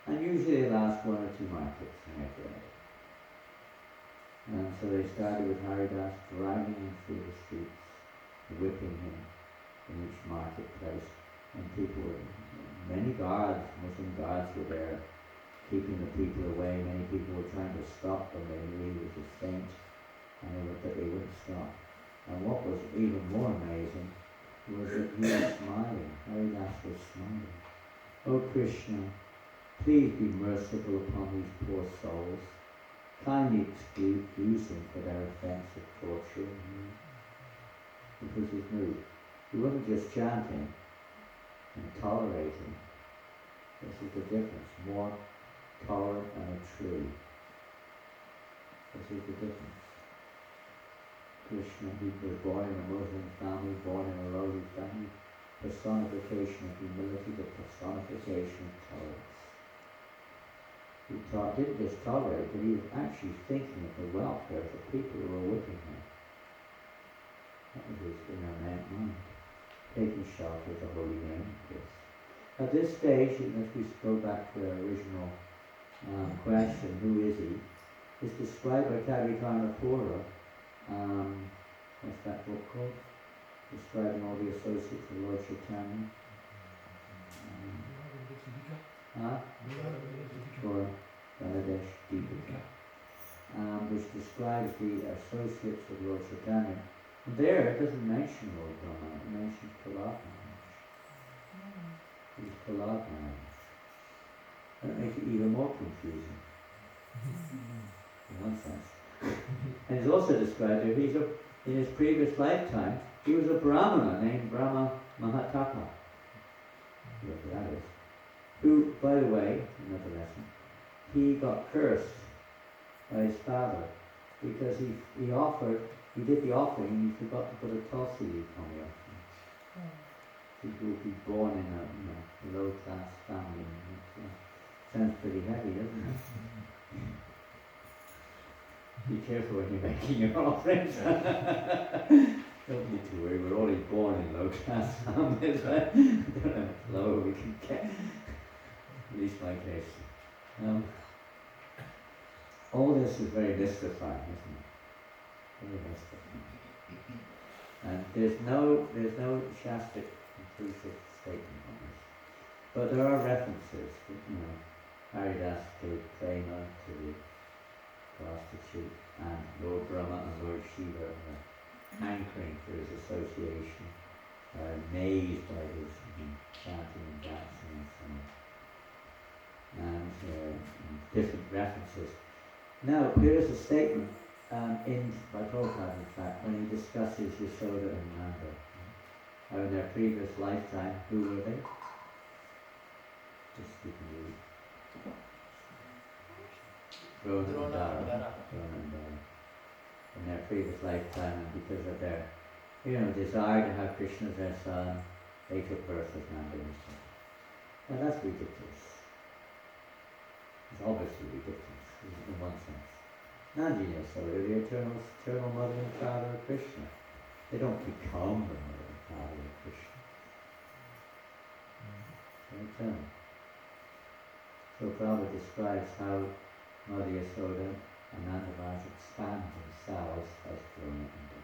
And usually they last 1 or 2 markets and they're dead. And so they started with Haridas, dragging him through the streets, whipping him in each marketplace. And many guards, Muslim guards were there, keeping the people away. Many people were trying to stop them. They knew he was a saint, but they wouldn't stop. And what was even more amazing was that he was smiling. Haridas was smiling. Oh Krishna, please be merciful upon these poor souls. Kindly excuse them for their offence of torture. It was his mood. He wasn't just chanting and tolerating. This is the difference. More tolerant than a tree. This is the difference. Krishna, he was born in a Muslim family, born in a lowly family. Personification of humility, the personification of tolerance. He didn't just tolerate, but he was actually thinking of the welfare of the people who were whipping him. That was his inner mind. Taking shelter of the holy name, of course. At this stage, if we go back to our original question, who is he? It's described by Thakura. What's that book called? Describing all the associates of Lord Chaitanya. Or Bangladesh Deepika, which describes the associates of Lord Chaitanya. And there it doesn't mention Lord Brahma, it mentions Prahlad Maharaj. He's Prahlad Maharaj. That makes it even more confusing, in one sense. And he's also described here, in his previous lifetime, he was a Brahmana named Brahma Mahatapa. Whoever that is. Who, by the way, another lesson, he got cursed by his father because he did the offering and he forgot to put a tulsi leaf on the offering. He would be born in a low-class family. Sounds pretty heavy, doesn't it? Be careful when you're making your offerings. Don't be too worried, we're all born in low-class families, right? Don't know how low we can get. At least my case. All this is very mystifying, isn't it? Very mystifying. And there's no Shastic conclusive statement on this. But there are references, Haridasa gave prema to the prostitute, and Lord Brahma and Lord Shiva are hankering for his association, are amazed by his chanting and dancing and so on. And different references. Now, here is a statement by Prabhupada, in fact, when he discusses Yashoda and Nanda. How in their previous lifetime, who were they? Just you can read. Drona and Dara. In their previous lifetime, and because of their desire to have Krishna as their son, they took birth as Nanda and Yashoda. Now that's ridiculous. It's obviously ridiculous, in one sense. Nandi Yasoda, the eternal mother and father of Krishna. They don't become the mother and father of Krishna. So Prabhupada describes how Mother Yasoda and Nanda Maharaj expand themselves as Brahma and Dev.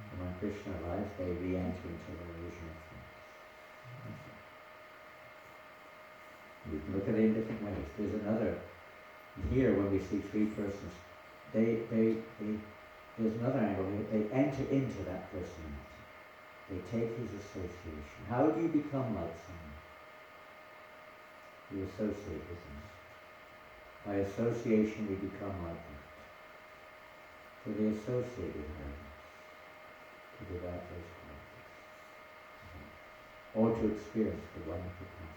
And when Krishna arrives, they re-enter into their original forms. We can look at it in different ways. There's another, here when we see three persons, there's another angle. They enter into that personality. They take his association. How do you become like someone? You associate with them. By association we become like that. So they associate with Haridasa to develop those qualities. Or to experience the wonderful pastime.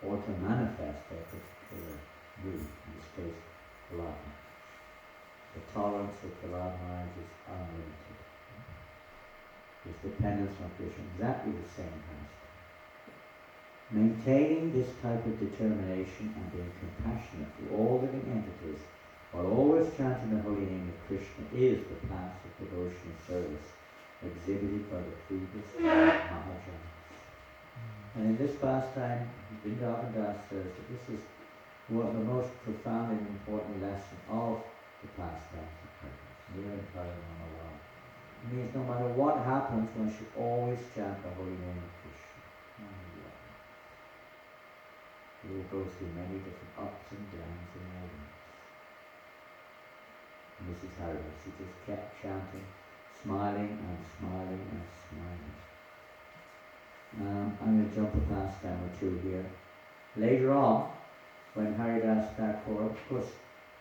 Or to manifest their particular mood, in this case, Prahlad Maharaj. The tolerance of Prahlad Maharaj is unlimited. His dependence on Krishna, exactly the same pastime. Maintaining this type of determination and being compassionate to all living entities while always chanting the holy name of Krishna is the path of devotional service exhibited by the previous Maharajas. And in this pastime, Vrindavan Das says that this is one of the most profound and important lesson of the pastime of Krishna. It means no matter what happens, one should always chant the holy name of Krishna. We will go through many different ups and downs in our lives. And this is Haridasa. He just kept chanting, smiling and smiling and smiling. I'm going to jump a pastime or two here. Later on, when Haridasa Thakura, of course,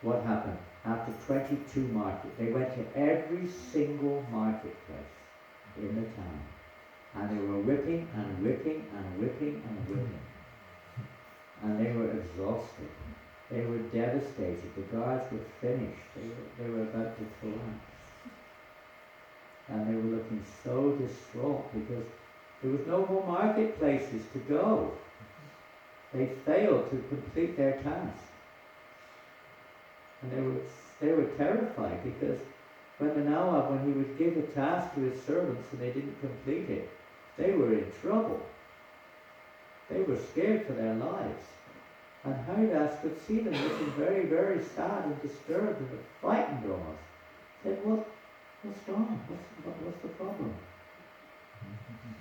what happened? After 22 markets, they went to every single marketplace in the town. And they were whipping and whipping and whipping and whipping. And they were exhausted. They were devastated. The guards were finished. They were about to collapse. And they were looking so distraught because there was no more marketplaces to go. They failed to complete their task. And they were terrified because when the Nawab, when he would give a task to his servants and they didn't complete it, they were in trouble. They were scared for their lives. And Haridasa could see them looking very, very sad and disturbed and frightened almost. Said, what's wrong? What's the problem?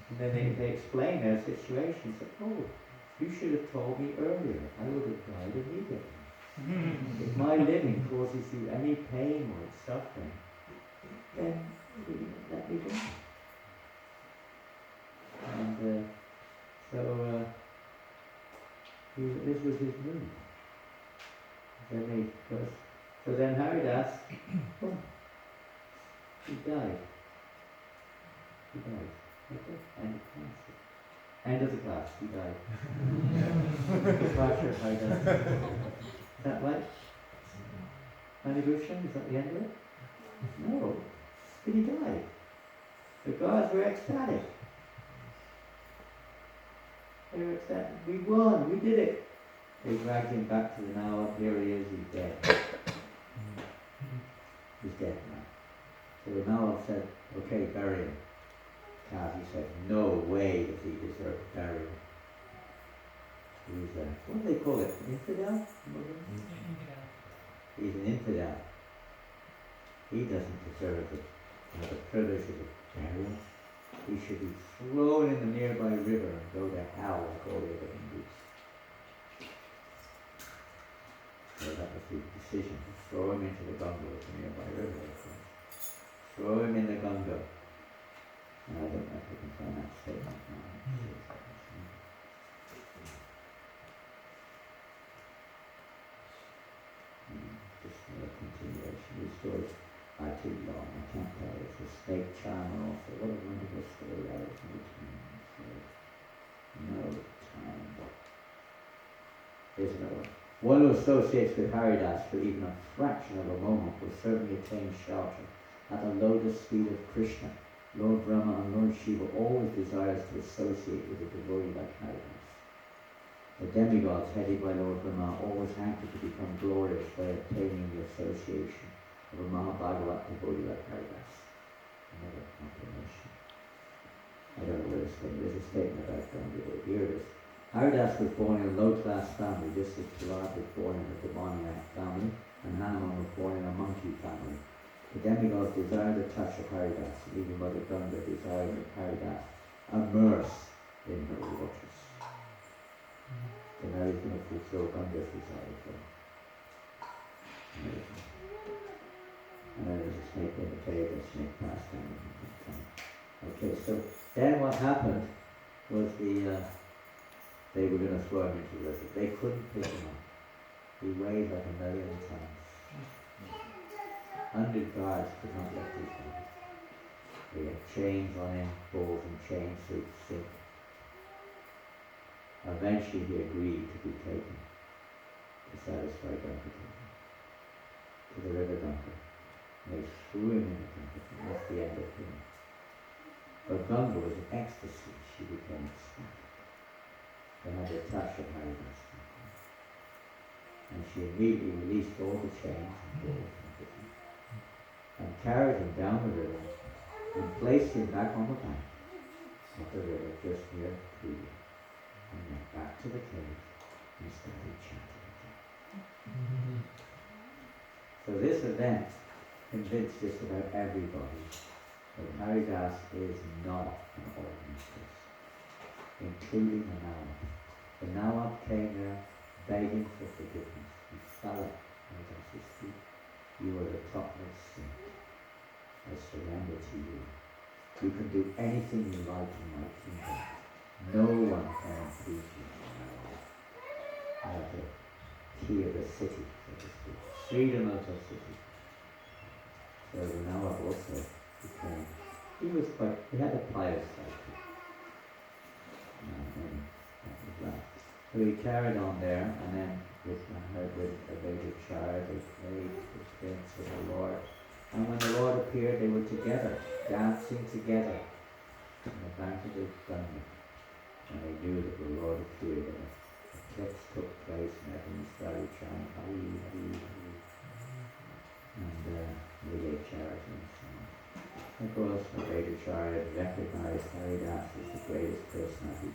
And then they explained their situation. Said, oh, you should have told me earlier. I would have died immediately. If my living causes you any pain or suffering, then let me go. And this was his mood. So then Haridasa, he died. Okay, end of the class, he died. Departure of Haridasa. Is that right? Manibhushan, is that the end of it? No. But he died. The guards were ecstatic. They were ecstatic. We won, we did it. They dragged him back to the Nawab. Here he is, he's dead. He's dead now. So the Nawab said, okay, bury him. Kazi said, no way does he deserve burial. He's what do they call it? Infidel? He's an infidel. He doesn't deserve the privilege of burial. He should be thrown in the nearby river and go to hell like all the other Hindus. So that was the decision. Throw him into the Ganga, the nearby river. Throw him in the Ganga. And I don't know if I can find that statement now. Just a continuation. These stories are too long. I can't tell you. It's a snake charmer also. What a wonderful story that is. No time. Here's another one. One who associates with Haridasa for even a fraction of a moment will certainly attain shelter at the lotus feet of Krishna. Lord Brahma and Lord Shiva always desires to associate with a devotee like Haridasa. The demigods, headed by Lord Brahma, always hankered to become glorious by obtaining the association of a Mahabhagavat devotee like Haridas. Another confirmation. I don't know where it's saying. There's a statement about Gandhi, but here it is. Haridas was born in a low-class family, just as Srila was born in a demoniac family, and Hanuman was born in a monkey family. The demigods desired the touch of Haridas, and even Mother Ganga desired that Haridas immerse in her waters. So now he's going to fulfill Ganga's desire for him. And then there's a snake in the cave, and a snake passed down. Okay, so then what happened was they were going to throw him into the river. They couldn't pick him up. He weighed like 1,000,000 tons. 100 guards could not lift his body. They had chains on him, balls and chains so he'd sink. Eventually he agreed to be taken to satisfy Ganga, to the river Ganga. They threw him in the Ganga, and that's the end of him. But Ganga was in ecstasy. She became ecstatic. They had a touch of Haridasa. And she immediately released all the chains and balls and everything, and carried him down the river and placed him back on the bank of the river just near Tirobhava, and went back to the cave and started chanting again. So this event convinced just about everybody that Haridas is not an ordinary person, including the Nawab. The Nawab came there begging for forgiveness. He fell at Haridas's feet. You are the topmost saint. I surrender to you. You can do anything you like in my kingdom. No one can improve you. I have the key of the city, so to speak. Freedom of the city. So the Nawab also became, he had a pious side. So he carried on there, and then with a later child, they played the prince of the Lord. And when the Lord appeared, they were together, dancing together on the bank of the Ganga. And they knew that the Lord appeared, and the eclipse took place, and everyone started chanting, Hari, Hari, Hari. And they gave charity and so on. Of course, the later child recognized Haridas as the greatest personality.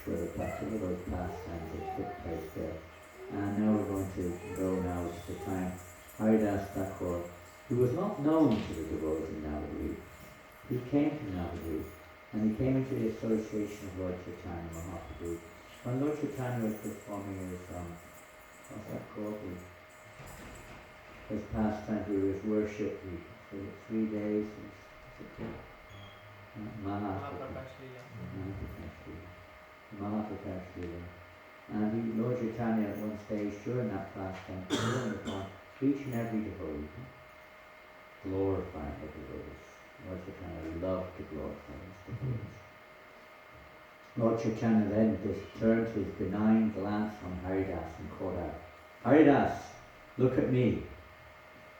Those pastimes that took place there. And now we're going to go now to the time Haridasa Thakura, who was not known to the devotees in Navadvip. He came to Navadvip, and he came into the association of Lord Chaitanya Mahaprabhu. When Lord Chaitanya was performing his, what's that called? His pastime, his worship, for 3 days, what's it called? Mahaprakash Lila. And Lord Chaitanya at one stage during that pastime calling upon each and every devotee, glorifying the devotees. Lord Chaitanya loved to glorify his devotees. Lord Chaitanya then turned his benign glance on Haridas and called out, Haridas, look at me.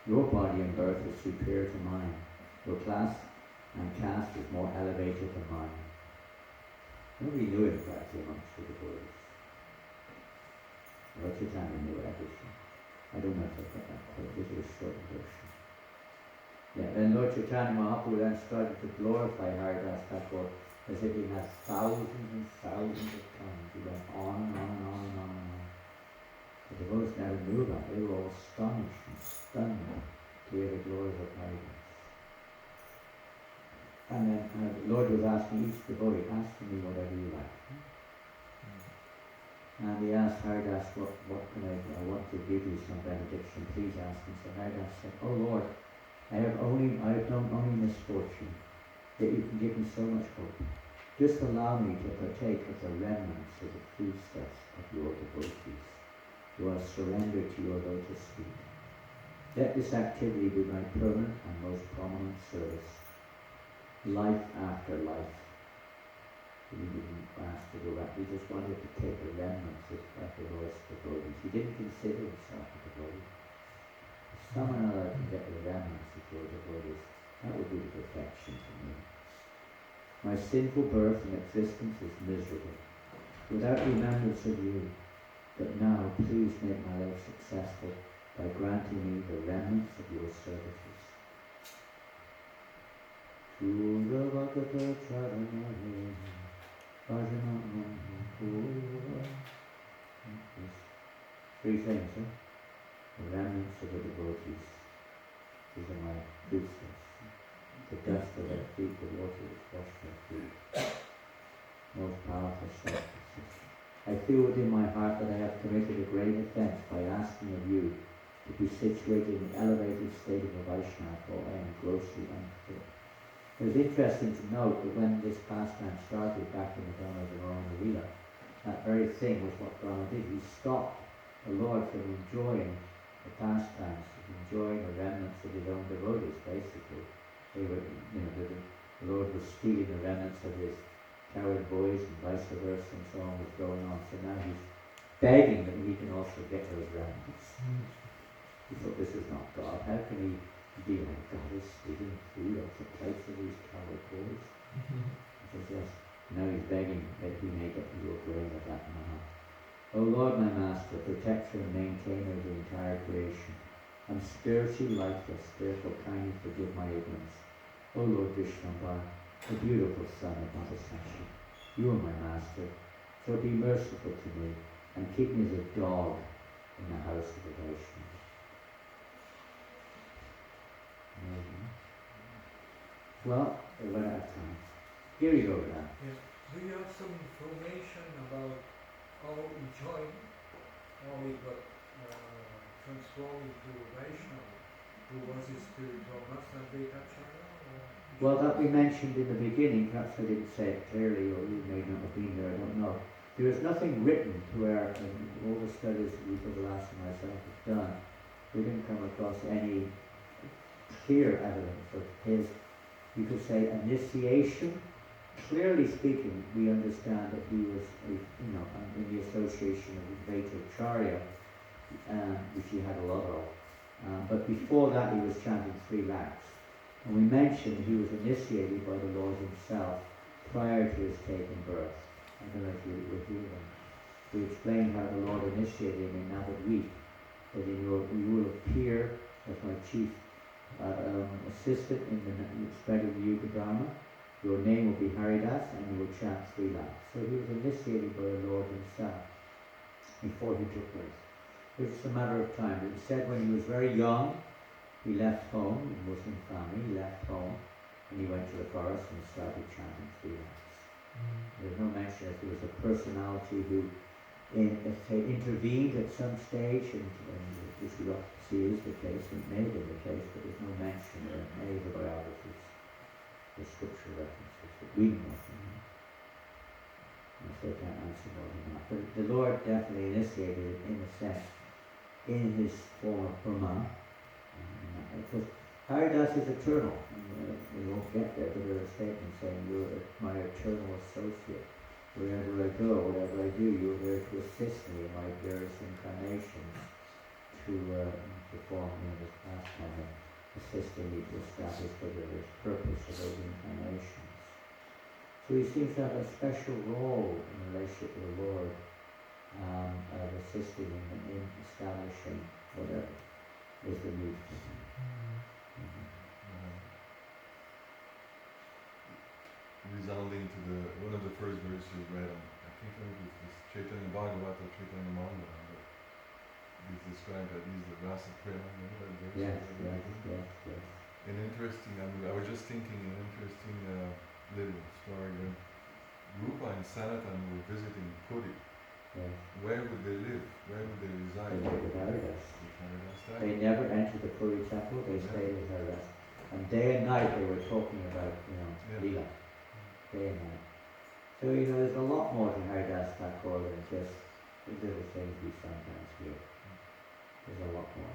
Your body and birth is superior to mine. Your class and caste is more elevated than mine. Nobody knew him practically amongst the devotees. Lord Chaitanya knew everything. I don't know if I've got that quote. This is a short version. Yeah, then Lord Chaitanya Mahaprabhu then started to glorify Haridasa Thakura as if he had thousands and thousands of tongues. He went on and on and on and on and on. The devotees never knew that. They were all astonished and stunned to hear the glories of Haridasa. And then the Lord was asking each devotee, ask me whatever you like. And he asked Haridasa, what can I do? I want to give you some benediction. Please ask him. So Haridasa said, Oh Lord, I have known only misfortune, yet you can give me so much hope. Just allow me to partake of the remnants of the foodstuffs of your devotees, who are surrendered to your lotus feet. Let this activity be my permanent and most prominent service. Life after life. He didn't ask to go back. He just wanted to take the remnants of the Lord's devotees. He didn't consider himself a devotee. If someone other can get the remnants of your devotees, that would be the perfection for me. My sinful birth and existence is miserable. Without remembrance of you, But now, please make my life successful by granting me the remnants of your services. Three things, huh? The remnants of the devotees. These are my footsteps. The dust of their feet, the water which washed their feet. Most powerful sacrifice. I feel within my heart that I have committed a great offence by asking of you to be situated in the elevated state of a Vaishnava, for I am grossly unfit. It was interesting to note that when this pastime started back in the Brahma's Lila, that very thing was what Brahma did. He stopped the Lord from enjoying the pastimes, enjoying the remnants of his own devotees, basically. They were, the Lord was stealing the remnants of his coward boys and vice versa and so on was going on. So now he's begging that he can also get those remnants. He thought, this is not God. How can he be like God is stealing food off the plates of these coward boys? He says, yes. Now he's begging that he may get to your grave at that moment. O Lord, my Master, protector and maintainer of the entire creation, I'm spiritually lifeless, therefore kindly forgive my ignorance. O Lord Vishnambhar, the beautiful son of Mother Sashi, you are my Master, so be merciful to me and keep me as a dog in the house of the Vaishnava. Well, we're running out of time. Here you go, Dan. Yes. Do you have some information about how he joined, how he got transformed into Vaishnava? Who was his spiritual master, Venkatacharya? Well, that we mentioned in the beginning, perhaps I didn't say it clearly, or you may not have been there, I don't know. There is nothing written to where, in all the studies that Vipassana and myself have done, we didn't come across any clear evidence of his, you could say, initiation. Clearly speaking, we understand that he was, in the association of Venkatacharya, which he had a lot of. But before that, he was chanting 3 lakhs. And we mentioned he was initiated by the Lord himself prior to his taking birth. I don't know if you were here then. We explained how the Lord initiated him in Navad week, that you will appear as my chief assistant in the spread of the Yuga Dharma. Your name will be Haridasa and you will chant 3 lakhs. So he was initiated by the Lord himself before he took birth. It was just a matter of time. It said when he was very young, he left home, a Muslim family, he left home and he went to the forest and started chanting 3 lakhs. There's no mention if there was a personality who intervened at some stage, and this we ought to see is the case, it may have been the case, but there's no mention in any of the biographies, the scripture references that we know from him. And so I can't answer more than that. But the Lord definitely initiated it in a sense, in his form of Brahma. Because Haridasa is eternal. We won't get there, but there are statements saying, you're my eternal associate. Wherever I go, whatever I do, you're there to assist me in my various incarnations to perform this pastime and assisting me to establish the various purpose of those incarnations. So he seems to have a special role in relationship to the Lord, of assisting in establishing whatever is the need for him. Resounding to one of the first verses you read, I think it was this Chaitanya Bhagavata or Chaitanya Manga, but he's described that he's the Rasa Prema, that verse? Yes. An interesting, I was just thinking, an interesting little story when Rupa and Sanatan were visiting Puri. Yes. Where would they live? Where would they reside? They live with Haridasa. They They never entered the Puri temple, they stayed with Haridasa. And day and night they were talking about, Leela. Day and night. So, there's a lot more to Haridasa Thakura than just the little things we sometimes hear. There's a lot more.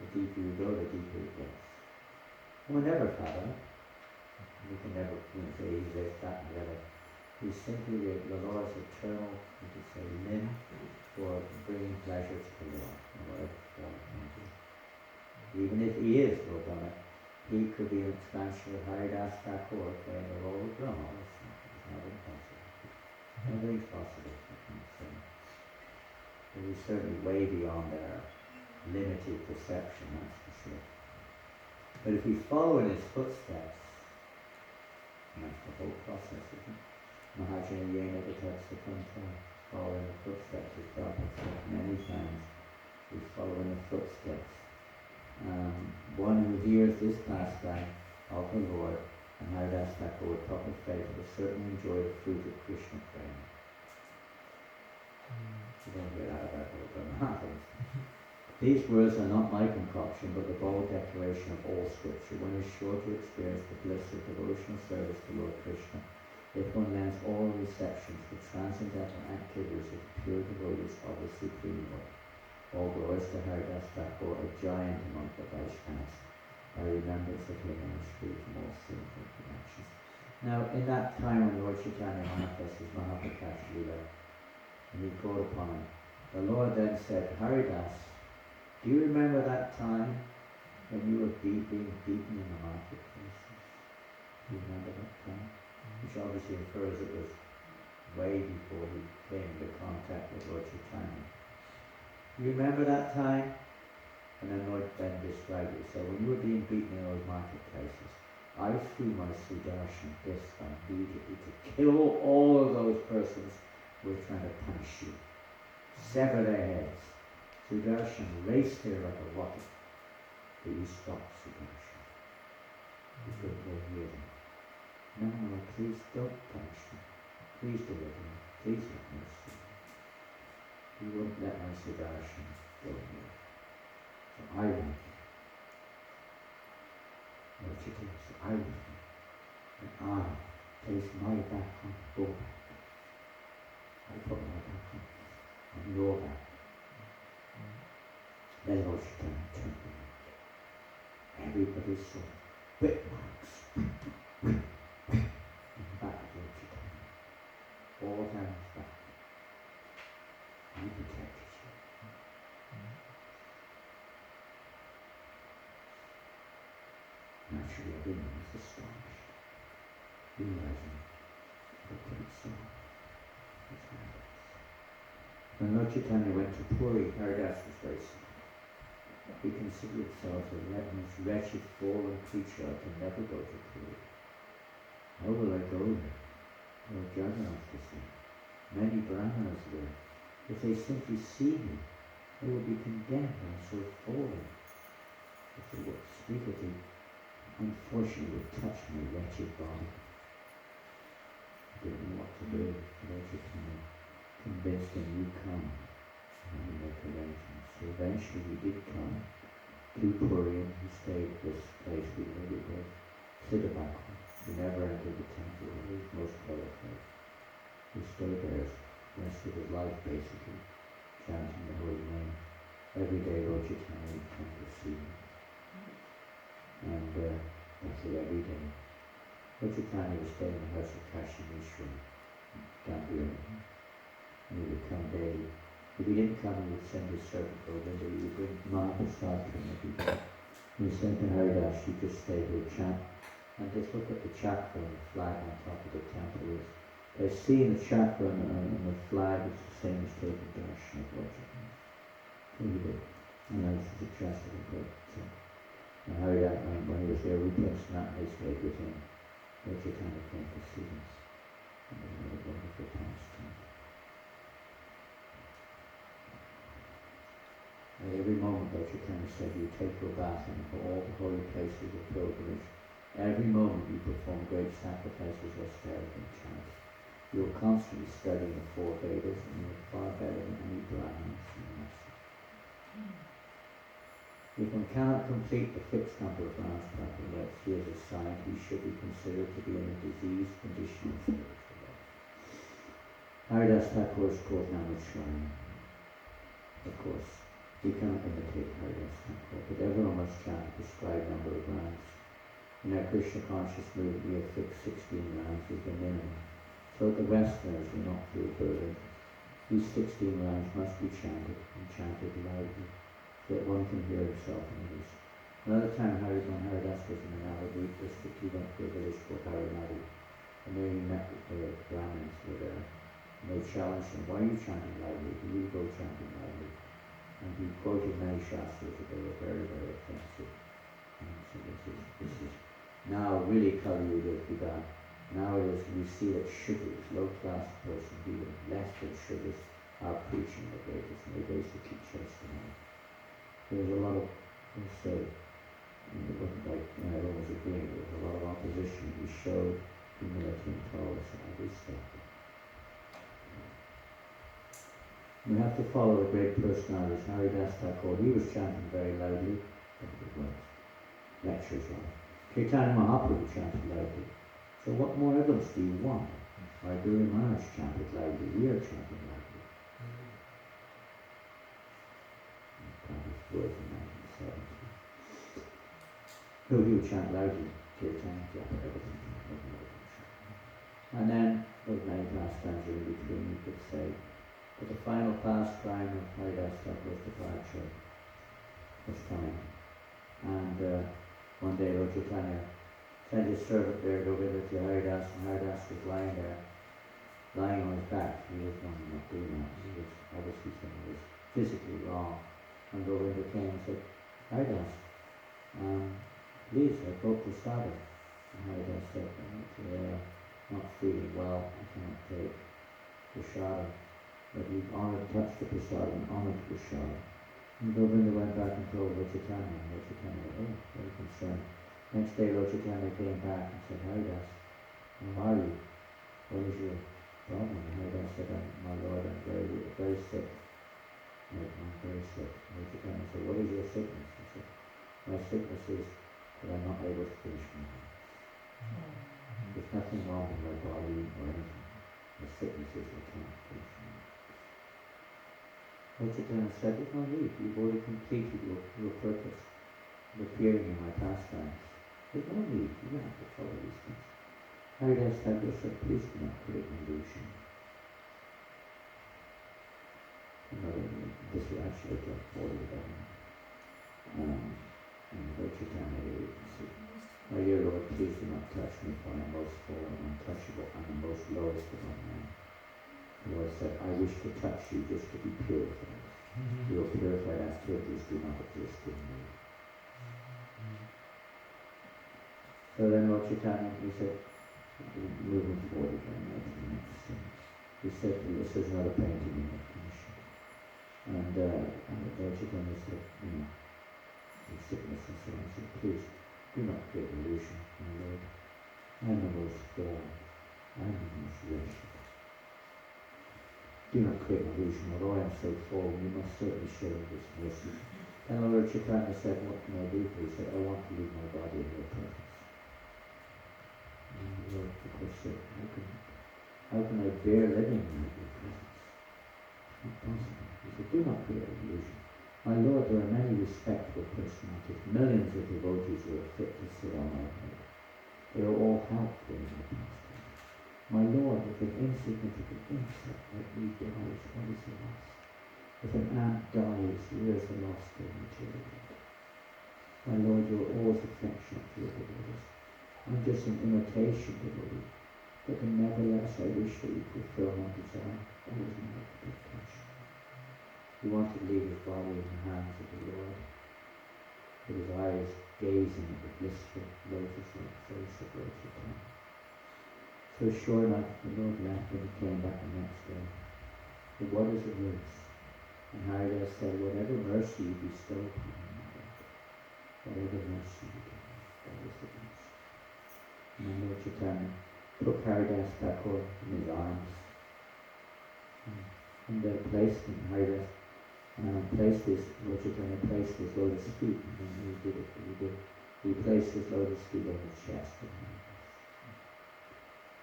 The deeper you go, the deeper it gets. And we'll never fathom it. We can never say he's this, that, and the other. He's simply the Lord's eternal, you could say, limb for bringing pleasure to the Lord. Even if he is Lord Brahma, he could be an expansion of Haridasa Thakura playing the role of Brahma. It's not impossible. Nothing's possible. But he's certainly way beyond our limited perception, that's for sure. But if we follow in his footsteps, and that's the whole process, isn't it? Maharaja Yena Vitatsakunta, follow in the footsteps, as Prabhupada said many times, we follow in the footsteps. One who hears this pastime of the Lord and Haridasa Thakur with proper faith will certainly enjoy the fruit of Krishna prema. You don't hear that about Mahatmas. These words are not my concoction, but the bold declaration of all scripture. One is sure to experience the bliss of devotional service to Lord Krishna if one lends all receptions to transcendental activities of pure devotees of the Supreme Lord. All glories to Haridasa Thakur, a giant among the Vaishnavas, by remembrance of him and his free from all sinful actions. Now, in that time when Lord Chaitanya manifested his Mahaprakash Srila, and he called upon him, the Lord then said, Haridas, do you remember that time when you were being beaten in the marketplaces? Do you remember that time? Which obviously infers it was way before he came into contact with Lord Chaitanya. You remember that time? And then Lord Ben described it. So when you were being beaten in those marketplaces, I threw my Sudarshan disc immediately to kill all of those persons who were trying to punish you. Sever their heads. Sudarshan raced there like a rocket. But you stopped Sudarshan. You couldn't go near them. No, please don't punish me. Please deliver me. Please have mercy. You won't let my Sudarshan go here. So I want you. Lord Chaitanya said, I want you. And I place my back on your back. I put my back on your back. Then Lord Chaitanya turned around. Everybody saw whip marks in the back of Lord Chaitanya. All down his back. I protected you. Naturally, everyone was astonished, realizing the great soul was Haridas. When Lord Chaitanya went to Puri, Haridas was very sad. He considered himself a wretched, fallen creature who can never go to Puri. How will I go there? Lord Jagannath was there. Many Brahmanas there. If they simply see me, they will be condemned and so fallen. If they would speak of me, unfortunately would touch my wretched body. I didn't know what to do. Lord Chaitanya convinced him, you come, and we make arrangements. So eventually he did come to Puri, and he stayed at this place we lived with, Tirobhava. He never entered the temple. He was most prolific. He stayed there the rest of his life, basically, chanting the holy name. Every day Lord Chaitanya would come to see him. And actually every day. Lord Chaitanya was staying in the house of Kashi Mishra, Gambhir. And he would come daily. If he didn't come, he would send his servant Govinda. He would bring Mahaprasad to him every day. He would say to Haridas, you just stay here, chant, and just look at the chakra and the flag on top of the temple. By seeing the chakra and the flag, it's the same as taking darshan of Lord Chaitanya. So he did. And I was successful in that. And Haridas, when he was there, we put Sanatana stayed with him. Lord Chaitanya came to see us. And we had a wonderful pastime. At every moment, Lord Chaitanya said, you take your bath and for all the holy places of pilgrimage. Every moment you perform great sacrifices, austerity, and charity. You are constantly studying the four Vedas, and you are far better than any Brahmins in the West. If one cannot complete the fixed number of rounds properly, as he is assigned, he should be considered to be in a diseased condition of spiritual life. Haridasa Thakur is called Namashrine. Of course, we cannot imitate Haridasa Thakur, but everyone must chant a prescribed number of rounds. In our Krishna conscious movement, we have fixed 16 rounds as the minimum, so that the Westerners will not feel burdened. These 16 rounds must be chanted, and chanted loudly, so that one can hear himself and others. Another time, when Haridasa was in the Navadvip district, he went to a village called Harinadi, and there he met with the Brahmins who were there. And they challenged him, why are you chanting loudly? Do you go chanting loudly? And he quoted many shastras that they were very, very offensive. And so this is now really Kali Yuga has begun. Now it is, we see that shuddhas, low class person, even less than shuddhas, are preaching the Vedas, and they basically chase them out. There was a lot of, let's say, it wasn't like everyone was agreeing, there was a lot of opposition. He showed humility and tolerance, and I respect. We have to follow the great personalities. Haridasa Thakur, he was chanting very loudly, but it was lectures on it. Chaitanya Mahaprabhu chanted loudly. So what more evidence do you want? Our Guru Maharaj chanted loudly, we are chanting loudly. Published words in 1970. Who he would chant loudly, Chaitanya, everything. And then there's many pastimes in between, you could say. But the final pastime of Haridasa Thakur's departure was coming. And one day Lord Chaitanya sent his servant there to go with to Haridas, and Haridas was lying there, lying on his back. He was not doing that. He was obviously something was physically wrong. And Govinda came and said, Haridas, please, I broke the sada. And Haridas said, I'm not feeling well, I cannot take prasada. But he touched the prasada and honored the prasada. And Govinda went back and told Lord Chaitanya, and Lord Chaitanya was very concerned. Next day Lord Chaitanya came back and said, Haridas, how are you? What is your problem? And Haridas said, my Lord, I'm very, very sick. I'm very sick. And Lord Chaitanya said, what is your sickness? He said, my sickness is that I'm not able to finish my life. There's nothing wrong with my body or anything. The sickness is I can't finish my life. Lord Chaitanya said, there's no need. You've already completed your purpose of appearing in my pastimes. There's no need. You don't have to follow these things. Haridasa Thakur said, please do not create an illusion. This will actually get boiled down. And Lord Chaitanya said, my dear Lord, please do not touch me, for I am most fallen, untouchable, and the most lowest among men. The Lord said, I wish to touch you just to be purified. Your purified activities do not exist in me. So then Lord Chaitanya, he said, moving forward again, to the next thing. He said, this is not a painting in recognition. And Lord Chaitanya said, in sickness and so on, he said, please, do not create illusion, my Lord. I am the most formed. I am the most wretched. Do not create illusion, although I am so fallen, you must certainly show me this mercy. And Lord Chaitanya said, what can I do? He said, I want to leave my body in your presence. And the Lord of course said, how can I bear living in your presence? It's not possible. He said, do not create illusion. My Lord, there are many respectable personalities, millions of devotees who are fit to sit on my head. They are all helpful in my pastime. My Lord, if an insignificant insect like me dies, what is the loss? If an ant dies, where is the loss to the material? My Lord, you are always affectionate to your devotees. I'm just an imitation devotee, but nevertheless I wish that you fulfill my desire, always in my passion. He wanted to leave his body in the hands of the Lord, with his eyes gazing at the blissful lotus-like face of Lord Chaitanya. So sure enough, the Lord left and he came back the next day. But what is the use? And Haridasa said, whatever mercy you bestow upon me, my Lord, whatever mercy you give me, that is the use. And then Lord Chaitanya took Haridasa Thakur in his arms, and they placed him, Haridasa, Lord Chaitanya placed his lotus feet, and then he placed his lotus feet on his chest of Haridasa.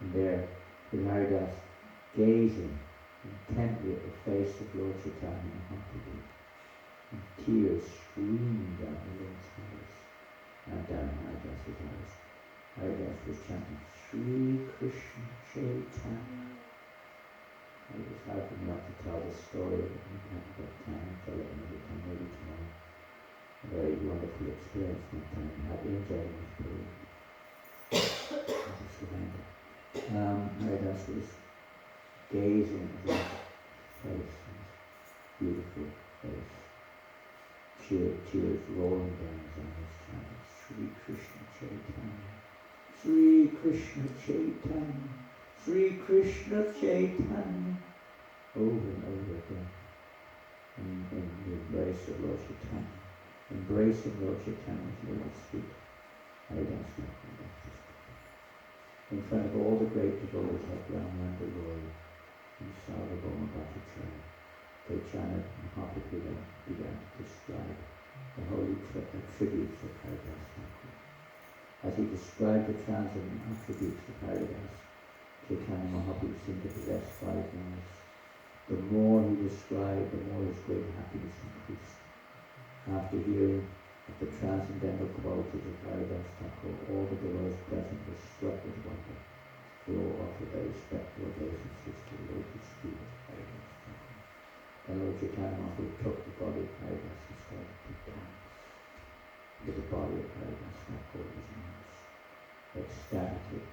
And there, with Haridasa gazing intently at the face of Lord Chaitanya Mahaprabhu, and tears streaming down the Lord's eyes, and down Haridasa's eyes. Haridasa was chanting, Sri Krishna Chaitanya. It was hard for me not to tell the story, but we haven't got time. I'll tell it another time, maybe tomorrow. A very wonderful experience one time I had in Jagannath Puri. Haridasa was gazing at his face, his beautiful face. Tears rolling down his eyes, chanting, Sri Krishna Chaitanya, Sri Krishna Chaitanya, Sri Krishna Chaitanya, over and over again. In the embrace of Lord Chaitanya, embracing Lord Chaitanya's lotus feet. Haridasa Thakur left his body. In front of all the great devotees like Janananda and Sarvabhauma Bhattacharya, they chanted Mahaprabhu began to describe the holy attributes of Haridasa Thakur. As he described the transcendent attributes of Haridasa, Chaitanya Mahaprabhu seemed to possess 5 lives. The more he described, the more his great happiness increased. After hearing of the transcendental qualities of Haridasa Thakur, all the devotees present were struck with wonder. They all offered their respectful obeisances to the lotus feet of Haridasa Thakur. Then Lord Chaitanya Mahaprabhu took the body of Haridasa and started to dance. With the body of Haridasa Thakur in his arms, ecstatically.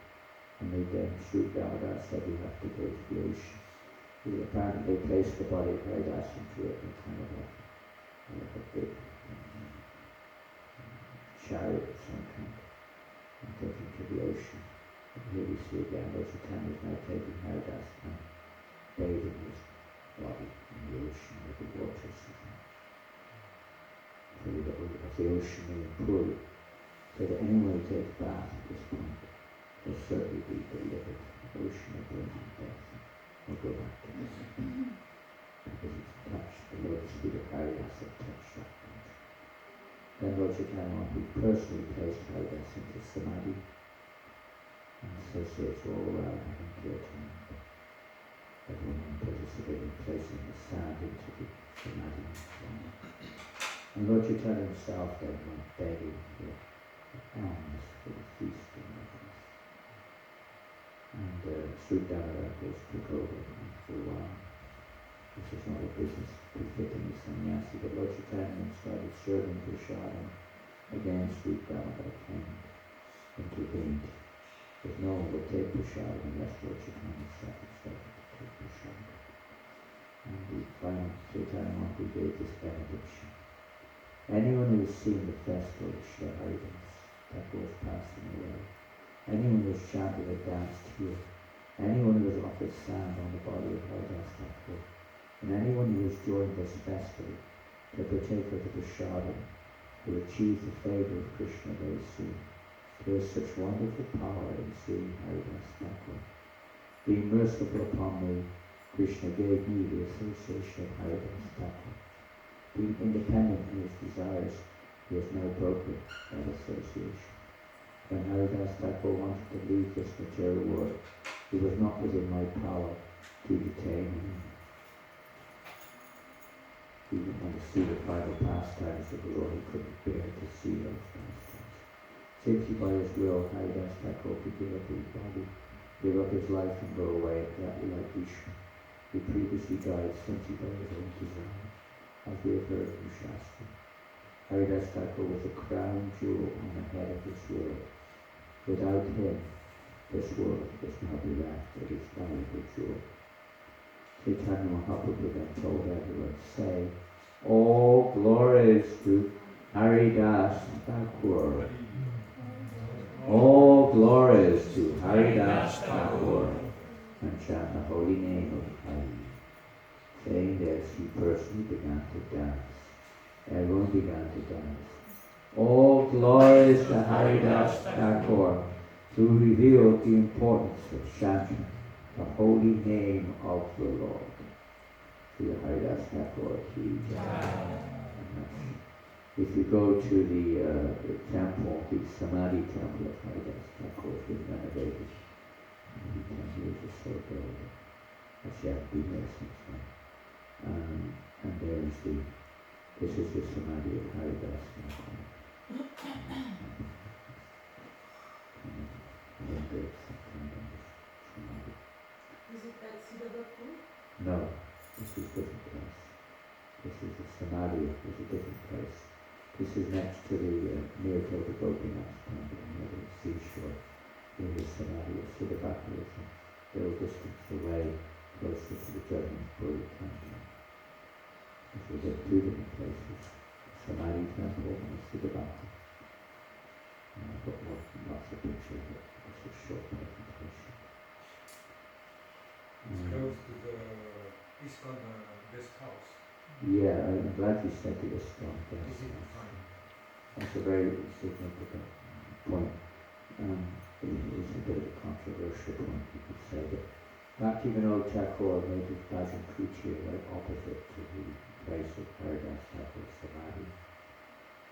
And then Sri Damodar said, "You have to go to the ocean." He apparently placed the body of Haridasa into it in kind of like a big chariot of some kind and took him to the ocean. And here we see again Lord Chaitanya is now taking Haridasa and bathing his body in the ocean with the waters of the ocean being pool. So that anyone who takes bath at this point will certainly be delivered from the ocean of burning death. We'll go back to this. Because it's touched, the lotus feet of Haridasa touched that point. Then Lord Chaitanya Mahaprabhu personally placed Haridasa into Samadhi and associates all around having kirtan. Everyone participating in placing the sand into the Samadhi. And Lord Chaitanya himself then went begging for alms for the feast and others. And Sri Damodar took over for a while. This is not a business befitting a sannyasi, but Lord Chaitanya started serving prasadam. Again, Sri Damodar came, intervened. Because no one would take prasadam unless Lord Chaitanya started to take prasadam. And the final Chaitanya Mahaprabhu gave this benediction. Anyone who has seen the festival of Sri Haridasa Thakur is passing away. Anyone who has chanted or danced here, anyone who has offered sand on the body of Haridasa Thakur, and anyone who has joined this festival to partake of the prasadam will achieve the favour of Krishna very soon. There is such wonderful power in seeing Haridasa Thakur. Being merciful upon me, Krishna gave me the association of Haridasa Thakur. Being independent in his desires, he has now broken that association. When Haridasa Thakur wanted to leave this material world, it was not within my power to detain him. He didn't want to see the final pastimes of the Lord. He couldn't bear to see those pastimes. Simply by his will, Haridasa Thakur could give up his body, give up his life and go away exactly like Vishnu, who previously died simply by his own desire, as we have heard from Shastra. Haridasa Thakur was the crown jewel on the head of this world. Without him, this world is now bereft of its valuable jewel. Chaitanya Mahaprabhu then told everyone, say, all glories to Haridasa Thakur. All glories to Haridasa Thakur. And chant the holy name of Hari. Saying this, he personally began to dance. Everyone began to dance. All glories to Haridasa Thakur, who revealed the importance of chanting the holy name of the Lord. Sri Haridasa Thakur ki jai. If you go to the temple, the Samadhi temple of Haridasa Thakur has been renovated. Maybe 10 years or so ago. Actually, I've been there since then. And this is the Samadhi of Haridasa Thakur. Is it at Tirobhava? No, this is a different place. This is the Samadhi, is a different place. This is next to the near to the Gopinath temple near the seashore. Here is Samadhi of Tirobhava, is a little distance away closer to the judgment Puri temple. If we get two different places, Samadhi temple and Siddhavata. I've got lots of pictures, but it's a short presentation. It's close to the ISKCON guest house. Yeah, I'm glad you said the ISKCON guest Is it house. fine? That's a very significant point. It is a bit of a controversial point, you could say, but Bhaktivinoda Thakur made his Bhajan Kutir right opposite to the place of Haridasa Thakur's Samadhi.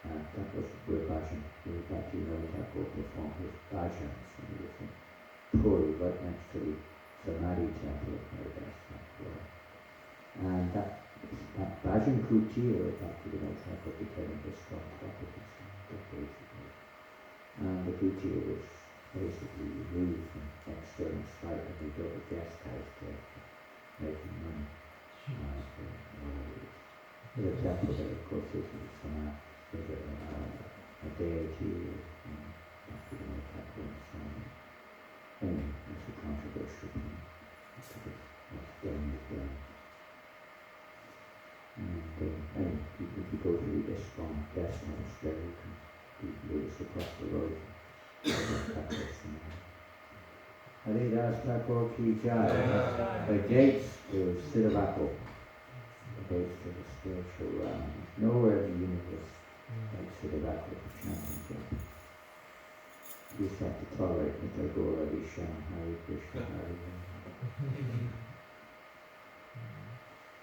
And that was where Bhaktivinoda Thakur performed his bhajans, and he was in Puri, right next to the Samadhi temple of Haridasa Thakur. And that Bhajan Kutir of Bhaktivinoda Thakur became a strong property decades ago. And the Kutir was basically removed from external sight, and we built a guest house there for making money. The temple there, of course, is a deity of Bhaktivinoda Thakur and so on. Anyway, it's a controversial thing. What's done is done. And if you go to the ISKCON guest house there, you can be across the road. Haridasa Thakur ki jai. The gates to Siddhavata, the gates to the spiritual realm. Nowhere in the universe like Siddhavata for chanting japa. You just have to tolerate Mr. Gora Visham, Hare Krishna, Hare Krishna.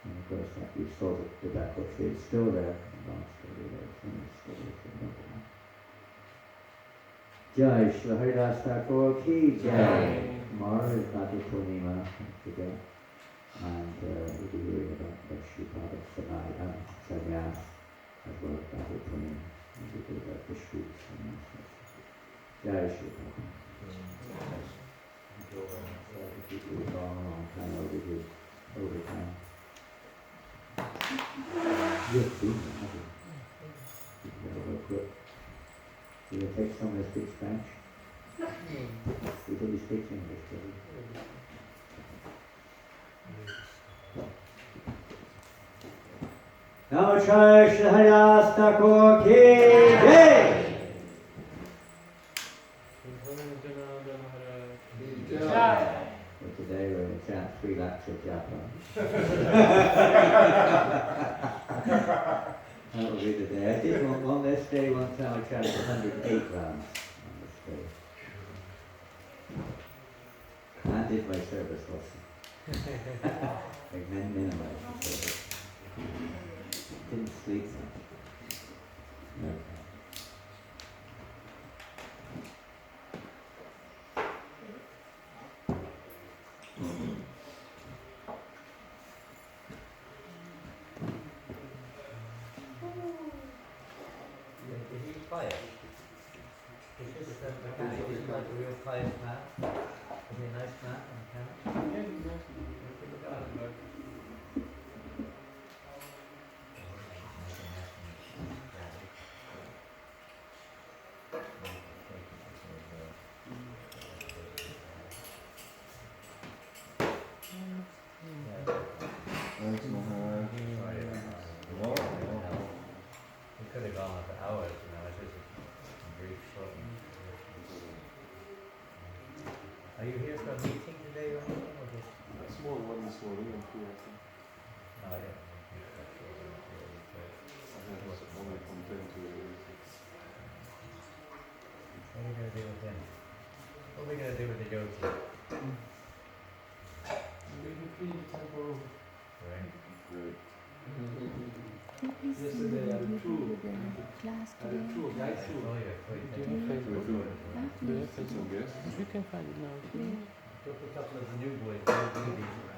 And of course, that you saw the tobacco tree, it's still there, Jai Srila Haridasa Thakur ki Jai. Tomorrow is Bhadra Purnima, today, and we'll be hearing about the Sripada Samadhi, Sannyas, as well as Bhadra Purnima. We'll be hearing about the Sri Sannyas. Jai Sri Prabhupada. If you do it long time, over time. Yes, please. You will take someone who speaks French? You said he speaks English, does he? Namaskar Shri Haridasa Thakur ki Jai! Well, today we're going to chant 3 lakhs of japa. That will be the day. I did on this day one time I chanted 108 rounds on this day. And did my service also. I minimized the service. Didn't sleep much. No. Quiet. Is this the mechanic? Is he like a real quiet man? Is he a nice man, the mechanic? Yeah, he's nice. Thanks, Maharaja. We could have gone on for hours, it's just a brief short. Are you here for a meeting today or anything, or just? A small one this morning, I'm free, I think. Oh, yeah. I have only from 10 to 11. What are we going to do with him? What are we going to do with the yogi? Maybe clean the temple. Right. Great. Yesterday I had two. Class I had two, I guys saw two. you. Do you have Facebook? Do you have some guests? You can find it now. Took a couple of the new boys, new newbies.